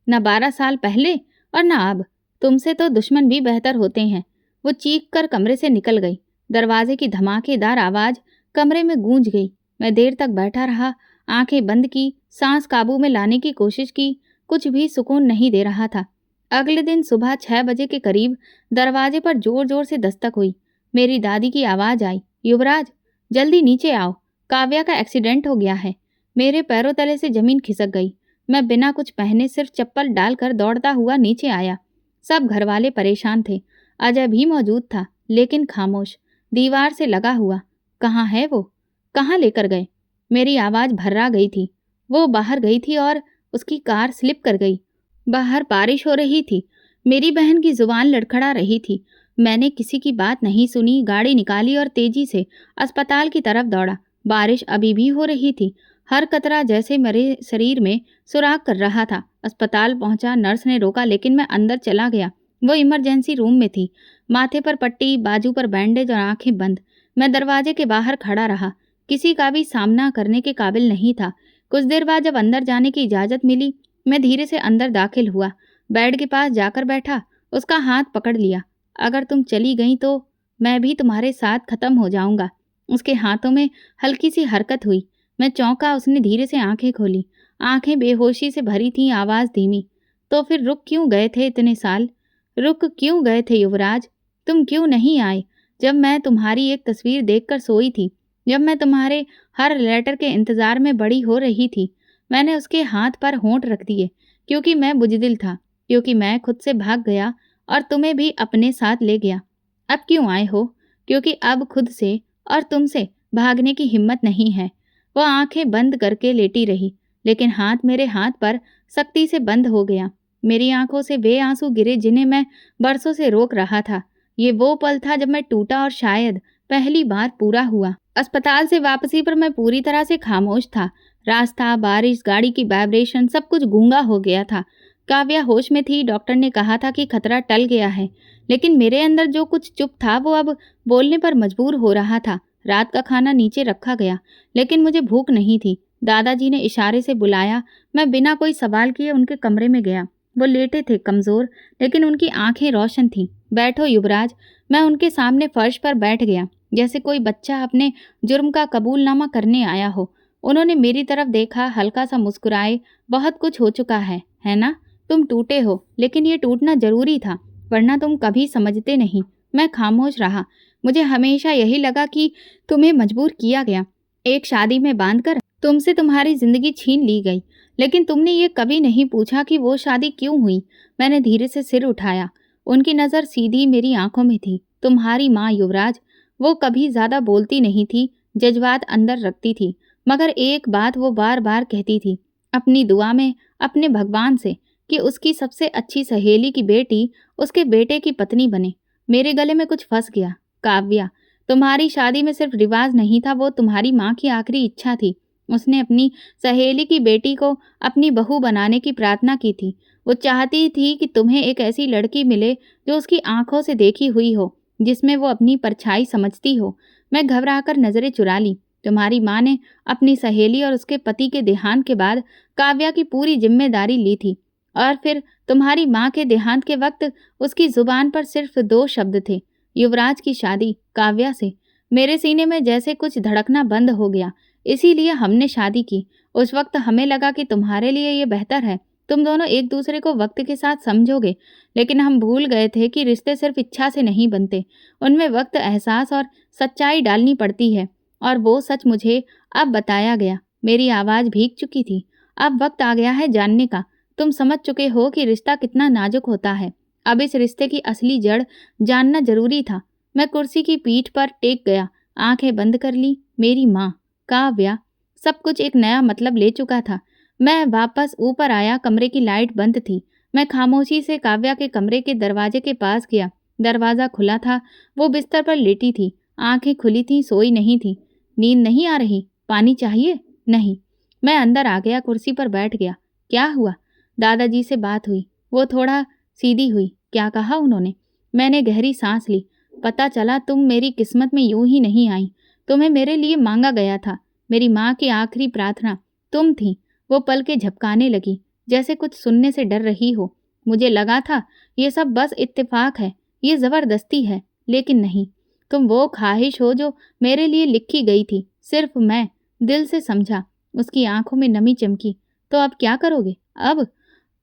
न 12 साल पहले और न अब। तुमसे तो दुश्मन भी बेहतर होते हैं। वो चीख कर कमरे से निकल गई। दरवाजे की धमाकेदार आवाज कमरे में गूंज गई। मैं देर तक बैठा रहा, आंखें बंद की, सांस काबू में लाने की कोशिश की। कुछ भी सुकून नहीं दे रहा था। अगले दिन सुबह 6 बजे के करीब दरवाजे पर जोर जोर से दस्तक हुई। मेरी दादी की आवाज आई, युवराज, जल्दी नीचे आओ, काव्या का एक्सीडेंट हो गया है। मेरे पैरों तले से जमीन खिसक गई। मैं बिना कुछ पहने सिर्फ चप्पल डालकर दौड़ता हुआ नीचे आया। सब घरवाले परेशान थे। अजय भी मौजूद था, लेकिन खामोश, दीवार से लगा हुआ। कहाँ है वो? कहाँ लेकर गए? मेरी आवाज भर्रा गई थी। वो बाहर गई थी और उसकी कार स्लिप कर गई। बाहर बारिश हो रही थी। मेरी बहन की जुबान लड़खड़ा रही थी। मैंने किसी की बात नहीं सुनी, गाड़ी निकाली और तेजी से अस्पताल की तरफ दौड़ा। बारिश अभी भी हो रही थी। हर कतरा जैसे मेरे शरीर में सुराख कर रहा था। अस्पताल पहुंचा, नर्स ने रोका, लेकिन मैं अंदर चला गया। वो इमरजेंसी रूम में थी। माथे पर पट्टी, बाजू पर बैंडेज और आंखें बंद। मैं दरवाजे के बाहर खड़ा रहा। किसी का भी सामना करने के काबिल नहीं था। कुछ देर बाद जब अंदर जाने की इजाजत मिली, मैं धीरे से अंदर दाखिल हुआ। बेड के पास जाकर बैठा, उसका हाथ पकड़ लिया। अगर तुम चली गई तो मैं भी तुम्हारे साथ खत्म हो जाऊंगा। उसके हाथों में हल्की सी हरकत हुई। मैं चौंका। उसने धीरे से आंखें खोली। आंखें बेहोशी से भरी थीं, आवाज धीमी। तो फिर रुक क्यों गए थे इतने साल? रुक क्यों गए थे युवराज? तुम क्यों नहीं आए जब मैं तुम्हारी एक तस्वीर देखकर सोई थी, जब मैं तुम्हारे हर लेटर के इंतजार में बड़ी हो रही थी? मैंने उसके हाथ पर होंठ रख दिए, क्योंकि मैं बुजदिल था, क्योंकि मैं खुद से भाग गया और तुम्हें भी अपने साथ ले गया। अब क्यों आए हो? क्योंकि अब खुद से और तुमसे भागने की हिम्मत नहीं है। वो आंखें बंद करके लेटी रही, लेकिन हाथ मेरे हाथ पर सख्ती से बंद हो गया। मेरी आंखों से वे आंसू गिरे जिन्हें मैं बरसों से रोक रहा था। ये वो पल था जब मैं टूटा और शायद पहली बार पूरा हुआ। अस्पताल से वापसी पर मैं पूरी तरह से खामोश था। रास्ता, बारिश, गाड़ी की वाइब्रेशन, सब कुछ गूंगा हो गया था। काव्या होश में थी। डॉक्टर ने कहा था कि खतरा टल गया है, लेकिन मेरे अंदर जो कुछ चुप था वो अब बोलने पर मजबूर हो रहा था। रात का खाना नीचे रखा गया, लेकिन मुझे भूख नहीं थी। दादाजी ने इशारे से बुलाया। मैं बिना कोई सवाल किए उनके कमरे में गया। वो लेटे थे, कमजोर, लेकिन उनकी आंखें रोशन थीं। बैठो युवराज। मैं उनके सामने फर्श पर बैठ गया, जैसे कोई बच्चा अपने जुर्म का कबूलनामा करने आया हो। उन्होंने मेरी तरफ देखा, हल्का सा मुस्कुराए। बहुत कुछ हो चुका है ना? तुम टूटे हो, लेकिन ये टूटना जरूरी था, वरना तुम कभी समझते नहीं। मैं खामोश रहा। मुझे हमेशा यही लगा कि तुम्हें मजबूर किया गया, एक शादी में बांधकर तुमसे तुम्हारी जिंदगी छीन ली गई। लेकिन तुमने ये कभी नहीं पूछा कि वो शादी क्यों हुई। मैंने धीरे से सिर उठाया। उनकी नज़र सीधी मेरी आंखों में थी। तुम्हारी माँ युवराज। वो कभी ज्यादा बोलती नहीं थी, जज्बात अंदर रखती थी, मगर एक बात वो बार बार कहती थी, अपनी दुआ में अपने भगवान से, कि उसकी सबसे अच्छी सहेली की बेटी उसके बेटे की पत्नी बने। मेरे गले में कुछ फंस गया। काव्या, तुम्हारी शादी में सिर्फ रिवाज नहीं था, वो तुम्हारी माँ की आखिरी इच्छा थी। उसने अपनी सहेली की बेटी को अपनी बहू बनाने की प्रार्थना की थी। वो चाहती थी कि तुम्हें एक ऐसी लड़की मिले जो उसकी आंखों से देखी हुई हो, जिसमें वो अपनी परछाई समझती हो। मैं घबराकर नजरें चुरा ली। तुम्हारी माँ ने अपनी सहेली और उसके पति के देहांत के बाद काव्या की पूरी जिम्मेदारी ली थी, और फिर तुम्हारी माँ के देहांत के वक्त उसकी जुबान पर सिर्फ 2 शब्द थे, युवराज की शादी काव्या से। मेरे सीने में जैसे कुछ धड़कना बंद हो गया, इसीलिए हमने शादी की। उस वक्त हमें लगा कि तुम्हारे लिए ये बेहतर है, तुम दोनों एक दूसरे को वक्त के साथ समझोगे, लेकिन हम भूल गए थे कि रिश्ते सिर्फ इच्छा से नहीं बनते, उनमें वक्त, एहसास और सच्चाई डालनी पड़ती है। और वो सच मुझे अब बताया गया। मेरी आवाज़ भीग चुकी थी। अब वक्त आ गया है जानने का। तुम समझ चुके हो कि रिश्ता कितना नाजुक होता है। अब इस रिश्ते की असली जड़ जानना जरूरी था। मैं कुर्सी की पीठ पर टेक गया, आंखें बंद कर ली। मेरी माँ, काव्या, सब कुछ एक नया मतलब ले चुका था। मैं वापस ऊपर आया। कमरे की लाइट बंद थी। मैं खामोशी से काव्या के कमरे के दरवाजे के पास गया। दरवाज़ा खुला था। वो बिस्तर पर लेटी थी, आंखें खुली थी, सोई नहीं थी। नींद नहीं आ रही? पानी चाहिए? नहीं। मैं अंदर आ गया, कुर्सी पर बैठ गया। क्या हुआ? दादाजी से बात हुई। वो थोड़ा सीधी हुई। क्या कहा उन्होंने? मैंने गहरी सांस ली। पता चला तुम मेरी किस्मत में यूं ही नहीं आई। तुम्हें मेरे लिए मांगा गया था। मेरी माँ की आखिरी प्रार्थना तुम थी। वो पल के झपकाने लगी, जैसे कुछ सुनने से डर रही हो। मुझे लगा था ये सब बस इत्तेफाक है, ये ज़बरदस्ती है, लेकिन नहीं। तुम वो ख्वाहिश हो जो मेरे लिए लिखी गई थी। सिर्फ मैं दिल से समझा। उसकी आंखों में नमी चमकी। तो अब क्या करोगे? अब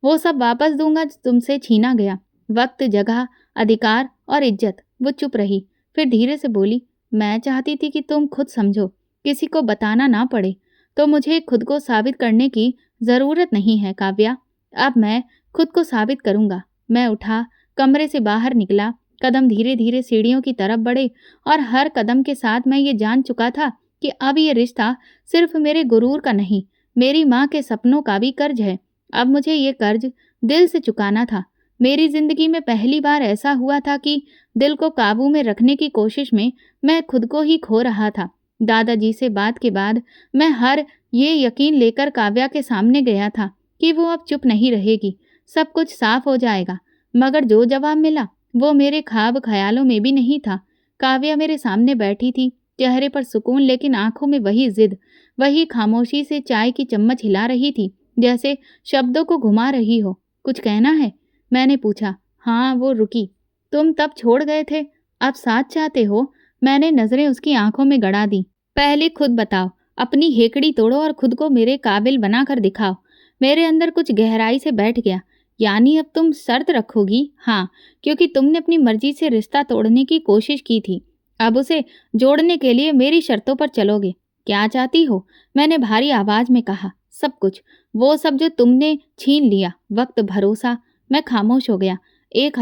वो सब वापस दूंगा जो तुमसे छीना गया, वक्त, जगह, अधिकार और इज्जत। वो चुप रही, फिर धीरे से बोली, मैं चाहती थी कि तुम खुद समझो, किसी को बताना ना पड़े। तो मुझे खुद को साबित करने की ज़रूरत नहीं है काव्या। अब मैं खुद को साबित करूंगा। मैं उठा, कमरे से बाहर निकला। कदम धीरे धीरे सीढ़ियों की तरफ बढ़े, और हर कदम के साथ मैं ये जान चुका था कि अब ये रिश्ता सिर्फ मेरे गुरूर का नहीं, मेरी माँ के सपनों का भी कर्ज है। अब मुझे ये कर्ज दिल से चुकाना था। मेरी जिंदगी में पहली बार ऐसा हुआ था कि दिल को काबू में रखने की कोशिश में मैं खुद को ही खो रहा था। दादाजी से बात के बाद मैं हर ये यकीन लेकर काव्या के सामने गया था कि वो अब चुप नहीं रहेगी, सब कुछ साफ हो जाएगा। मगर जो जवाब मिला वो मेरे ख्वाब ख्यालों में भी नहीं था। काव्या मेरे सामने बैठी थी, चेहरे पर सुकून, लेकिन आंखों में वही जिद, वही खामोशी से चाय की चम्मच हिला रही थी, जैसे शब्दों को घुमा रही हो। कुछ कहना है? मैंने पूछा। हाँ, वो रुकी। तुम तब छोड़ गए थे, अब साथ चाहते हो? मैंने नजरें उसकी आंखों में गड़ा दी। पहले खुद बताओ, अपनी हेकड़ी तोड़ो और खुद को मेरे काबिल बनाकर दिखाओ। मेरे अंदर कुछ गहराई से बैठ गया। यानी अब तुम शर्त रखोगी? हाँ, क्योंकि तुमने अपनी मर्जी से रिश्ता तोड़ने की कोशिश की थी, अब उसे जोड़ने के लिए मेरी शर्तों पर चलोगे। क्या चाहती हो? मैंने भारी आवाज में कहा। सब कुछ, वो सब जो तुमने छीन लिया, वक्त, भरोसा। मैं खामोश हो गया। एक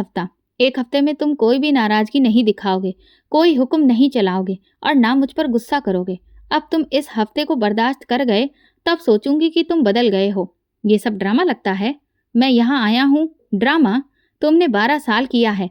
हफ्ते में तुम कोई भी नाराजगी नहीं दिखाओगे, कोई हुक्म नहीं चलाओगे, और ना मुझ पर गुस्सा करोगे। अब तुम इस हफ्ते को बर्दाश्त कर गए, तब सोचूंगी कि तुम बदल गए हो। ये सब ड्रामा लगता है? मैं यहाँ आया हूँ ड्रामा? तुमने 12 साल किया है।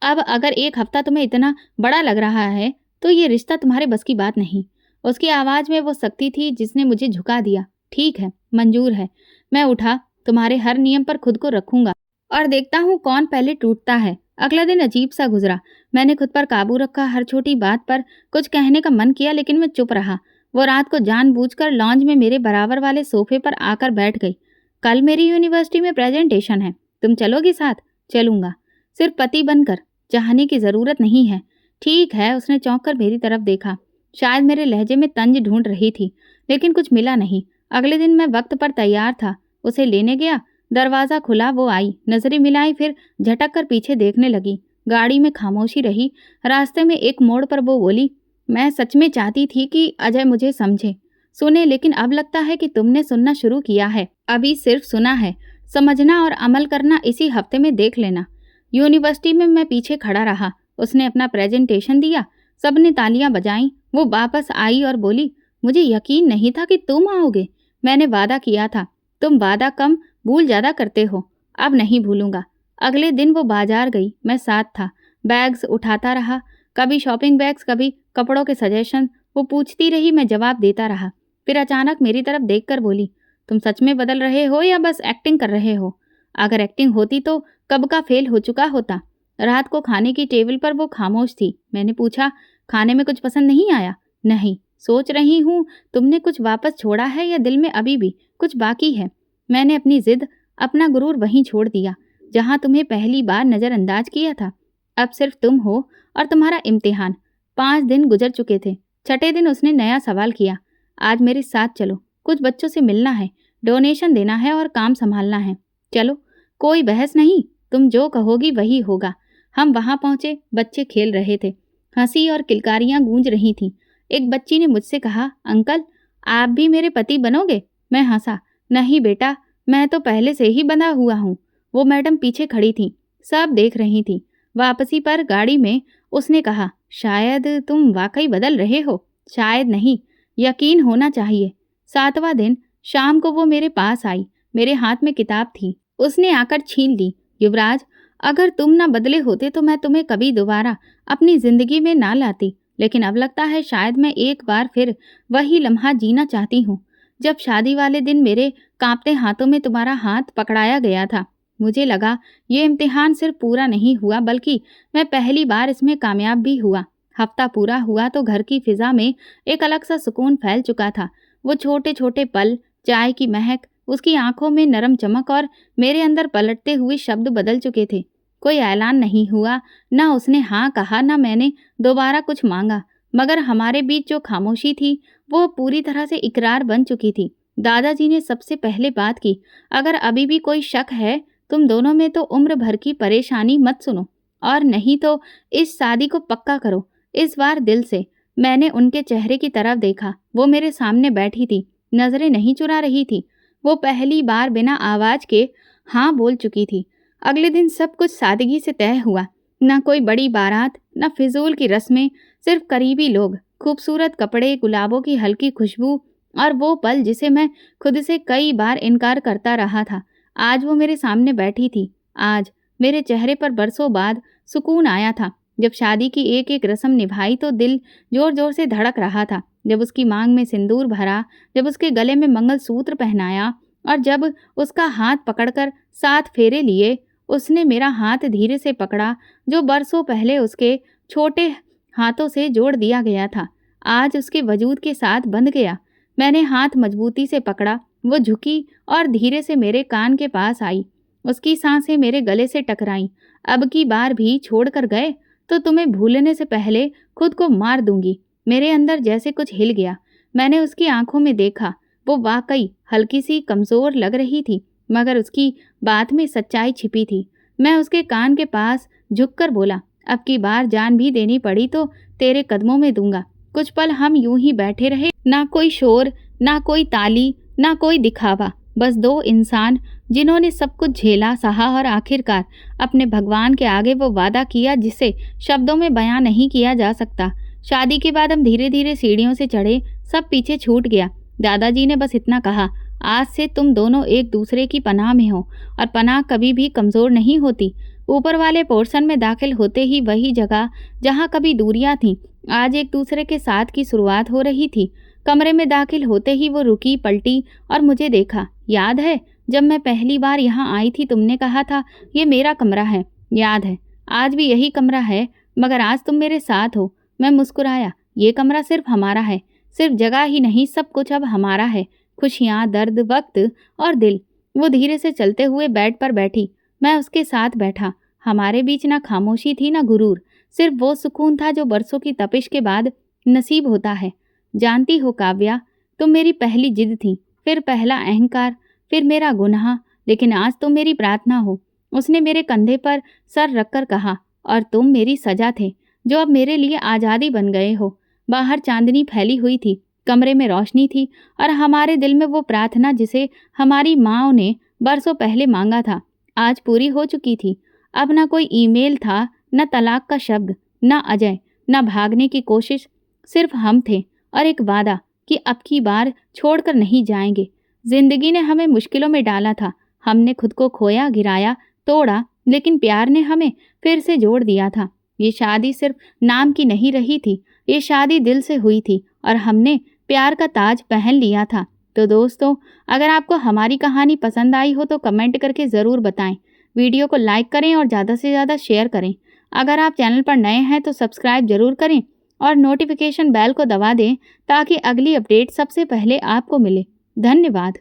अब अगर एक हफ्ता तुम्हें इतना बड़ा लग रहा है तो ये रिश्ता तुम्हारे बस की बात नहीं। उसकी आवाज़ में वो शक्ति थी जिसने मुझे झुका दिया। ठीक है, मंजूर है। मैं उठा। तुम्हारे हर नियम पर खुद को रखूंगा और देखता हूँ कौन पहले टूटता है। अगला दिन अजीब सा गुजरा। मैंने खुद पर काबू रखा। हर छोटी बात पर कुछ कहने का मन किया, लेकिन मैं चुप रहा। वो रात को जानबूझकर लॉन्ज में मेरे बराबर वाले सोफे पर आकर बैठ गई। कल मेरी यूनिवर्सिटी में प्रेजेंटेशन है, तुम चलोगी साथ? चलूंगा, सिर्फ पति बनकर, चाहने की ज़रूरत नहीं है। ठीक है। उसने चौंक कर मेरी तरफ देखा। शायद मेरे लहजे में तंज ढूंढ रही थी, लेकिन कुछ मिला नहीं। अगले दिन मैं वक्त पर तैयार था, उसे लेने गया। दरवाज़ा खुला, वो आई, नजरें मिलाई, फिर झटक कर पीछे देखने लगी। गाड़ी में खामोशी रही। रास्ते में एक मोड़ पर वो बोली, मैं सच में चाहती थी कि अजय मुझे समझे, सुने, लेकिन अब लगता है कि तुमने सुनना शुरू किया है। अभी सिर्फ सुना है, समझना और अमल करना इसी हफ्ते में देख लेना। यूनिवर्सिटी में मैं पीछे खड़ा रहा। उसने अपना प्रेजेंटेशन दिया, सबने तालियां बजाईं। वो वापस आई और बोली, मुझे यकीन नहीं था कि तुम आओगे। मैंने वादा किया था। तुम वादा कम, भूल ज़्यादा करते हो। अब नहीं भूलूंगा। अगले दिन वो बाजार गई, मैं साथ था। बैग्स उठाता रहा, कभी शॉपिंग बैग्स, कभी कपड़ों के सजेशन। वो पूछती रही, मैं जवाब देता रहा। फिर अचानक मेरी तरफ देखकर बोली, तुम सच में बदल रहे हो या बस एक्टिंग कर रहे हो? अगर एक्टिंग होती तो कब का फेल हो चुका होता। रात को खाने की टेबल पर वो खामोश थी। मैंने पूछा, खाने में कुछ पसंद नहीं आया? नहीं, सोच रही हूँ तुमने कुछ वापस छोड़ा है या दिल में अभी भी कुछ बाकी है। मैंने अपनी जिद, अपना गुरूर वहीं छोड़ दिया जहाँ तुम्हें पहली बार नज़रअंदाज किया था। अब सिर्फ तुम हो और तुम्हारा इम्तिहान। 5 दिन गुजर चुके थे। छठे दिन उसने नया सवाल किया। आज मेरे साथ चलो, कुछ बच्चों से मिलना है, डोनेशन देना है और काम संभालना है। चलो, कोई बहस नहीं, तुम जो कहोगी वही होगा। हम वहां पहुंचे। बच्चे खेल रहे थे। हंसी और किलकारियां गूंज रही थीं। एक बच्ची ने मुझसे कहा, अंकल आप भी मेरे पति बनोगे? मैं हंसा। नहीं बेटा, मैं तो पहले से ही बंधा हुआ हूँ। वो मैडम पीछे खड़ी थी, सब देख रही थी। वापसी पर गाड़ी में उसने कहा, शायद तुम वाकई बदल रहे हो। शायद नहीं, यकीन होना चाहिए। 7वां दिन शाम को वो मेरे पास आई। मेरे हाथ में किताब थी। उसने आकर छीन ली। युवराज, अगर तुम ना बदले होते तो मैं तुम्हें कभी दोबारा अपनी जिंदगी में ना लाती, लेकिन अब लगता है शायद मैं एक बार फिर वही लम्हा जीना चाहती हूँ जब शादी वाले दिन मेरे कांपते हाथों में तुम्हारा हाथ पकड़ाया गया था। मुझे लगा ये इम्तिहान सिर्फ पूरा नहीं हुआ, बल्कि मैं पहली बार इसमें कामयाब भी हुआ। हफ्ता पूरा हुआ तो घर की फिजा में एक अलग सा सुकून फैल चुका था। वो छोटे छोटे पल, चाय की महक, उसकी आंखों में नरम चमक और मेरे अंदर पलटते हुए शब्द बदल चुके थे। कोई ऐलान नहीं हुआ, ना उसने हाँ कहा, ना मैंने दोबारा कुछ मांगा, मगर हमारे बीच जो खामोशी थी वो पूरी तरह से इकरार बन चुकी थी। दादाजी ने सबसे पहले बात की, अगर अभी भी कोई शक है तुम दोनों में तो उम्र भर की परेशानी मत सुनो, और नहीं तो इस शादी को पक्का करो। इस बार दिल से। मैंने उनके चेहरे की तरफ देखा। वो मेरे सामने बैठी थी, नजरें नहीं चुरा रही थी। वो पहली बार बिना आवाज के हाँ बोल चुकी थी। अगले दिन सब कुछ सादगी से तय हुआ। ना कोई बड़ी बारात, ना फिजूल की रस्में, सिर्फ करीबी लोग, खूबसूरत कपड़े, गुलाबों की हल्की खुशबू और वो पल जिसे मैं खुद से कई बार इनकार करता रहा था। आज वो मेरे सामने बैठी थी। आज मेरे चेहरे पर बरसों बाद सुकून आया था। जब शादी की एक एक रस्म निभाई तो दिल जोर जोर से धड़क रहा था। जब उसकी मांग में सिंदूर भरा, जब उसके गले में मंगलसूत्र पहनाया और जब उसका हाथ पकड़कर 7 फेरे लिए। उसने मेरा हाथ धीरे से पकड़ा, जो बरसों पहले उसके छोटे हाथों से जोड़ दिया गया था, आज उसके वजूद के साथ बंध गया। मैंने हाथ मजबूती से पकड़ा। वो झुकी और धीरे से मेरे कान के पास आई। उसकी सांसें मेरे गले से टकराईं। अब की बार भी छोड़कर गए तो तुम्हें भूलने से पहले खुद को मार दूंगी। मेरे अंदर जैसे कुछ हिल गया। मैंने उसकी आंखों में देखा। वो वाकई हल्की सी कमजोर लग रही थी, मगर उसकी बात में सच्चाई छिपी थी। मैं उसके कान के पास झुककर बोला, अब की बार जान भी देनी पड़ी तो तेरे कदमों में दूंगा। कुछ पल हम यूं ही बैठे रहे। ना कोई शोर, ना कोई ताली, ना कोई दिखावा, बस 2 इंसान जिन्होंने सब कुछ झेला, सहा और आखिरकार अपने भगवान के आगे वो वादा किया जिसे शब्दों में बयां नहीं किया जा सकता। शादी के बाद हम धीरे धीरे सीढ़ियों से चढ़े। सब पीछे छूट गया। दादाजी ने बस इतना कहा, आज से तुम दोनों एक दूसरे की पनाह में हो, और पनाह कभी भी कमजोर नहीं होती। ऊपर वाले पोर्शन में दाखिल होते ही वही जगह जहाँ कभी दूरियां थीं, आज एक दूसरे के साथ की शुरुआत हो रही थी। कमरे में दाखिल होते ही वो रुकी, पलटी और मुझे देखा। याद है जब मैं पहली बार यहाँ आई थी तुमने कहा था ये मेरा कमरा है? याद है। आज भी यही कमरा है, मगर आज तुम मेरे साथ हो। मैं मुस्कुराया। ये कमरा सिर्फ हमारा है, सिर्फ जगह ही नहीं, सब कुछ अब हमारा है। खुशियाँ, दर्द, वक्त और दिल। वो धीरे से चलते हुए बेड पर बैठी। मैं उसके साथ बैठा। हमारे बीच ना खामोशी थी, ना गुरूर, सिर्फ वो सुकून था जो बरसों की तपिश के बाद नसीब होता है। जानती हो काव्या, तुम मेरी पहली जिद थी, फिर पहला अहंकार, फिर मेरा गुनाह, लेकिन आज तुम मेरी प्रार्थना हो। उसने मेरे कंधे पर सर रखकर कहा, और तुम मेरी सजा थे, जो अब मेरे लिए आज़ादी बन गए हो। बाहर चांदनी फैली हुई थी, कमरे में रोशनी थी, और हमारे दिल में वो प्रार्थना जिसे हमारी माँओं ने बरसों पहले मांगा था, आज पूरी हो चुकी थी। अब ना कोई ईमेल था, न तलाक का शब्द, न अजय, न भागने की कोशिश, सिर्फ हम थे और एक वादा कि अब की बार छोड़कर नहीं जाएंगे। जिंदगी ने हमें मुश्किलों में डाला था, हमने खुद को खोया, गिराया, तोड़ा, लेकिन प्यार ने हमें फिर से जोड़ दिया था। ये शादी सिर्फ नाम की नहीं रही थी, ये शादी दिल से हुई थी और हमने प्यार का ताज पहन लिया था। तो दोस्तों, अगर आपको हमारी कहानी पसंद आई हो तो कमेंट करके ज़रूर बताएं। वीडियो को लाइक करें और ज़्यादा से ज़्यादा शेयर करें। अगर आप चैनल पर नए हैं तो सब्सक्राइब जरूर करें और नोटिफिकेशन बेल को दबा दें ताकि अगली अपडेट सबसे पहले आपको मिले। धन्यवाद।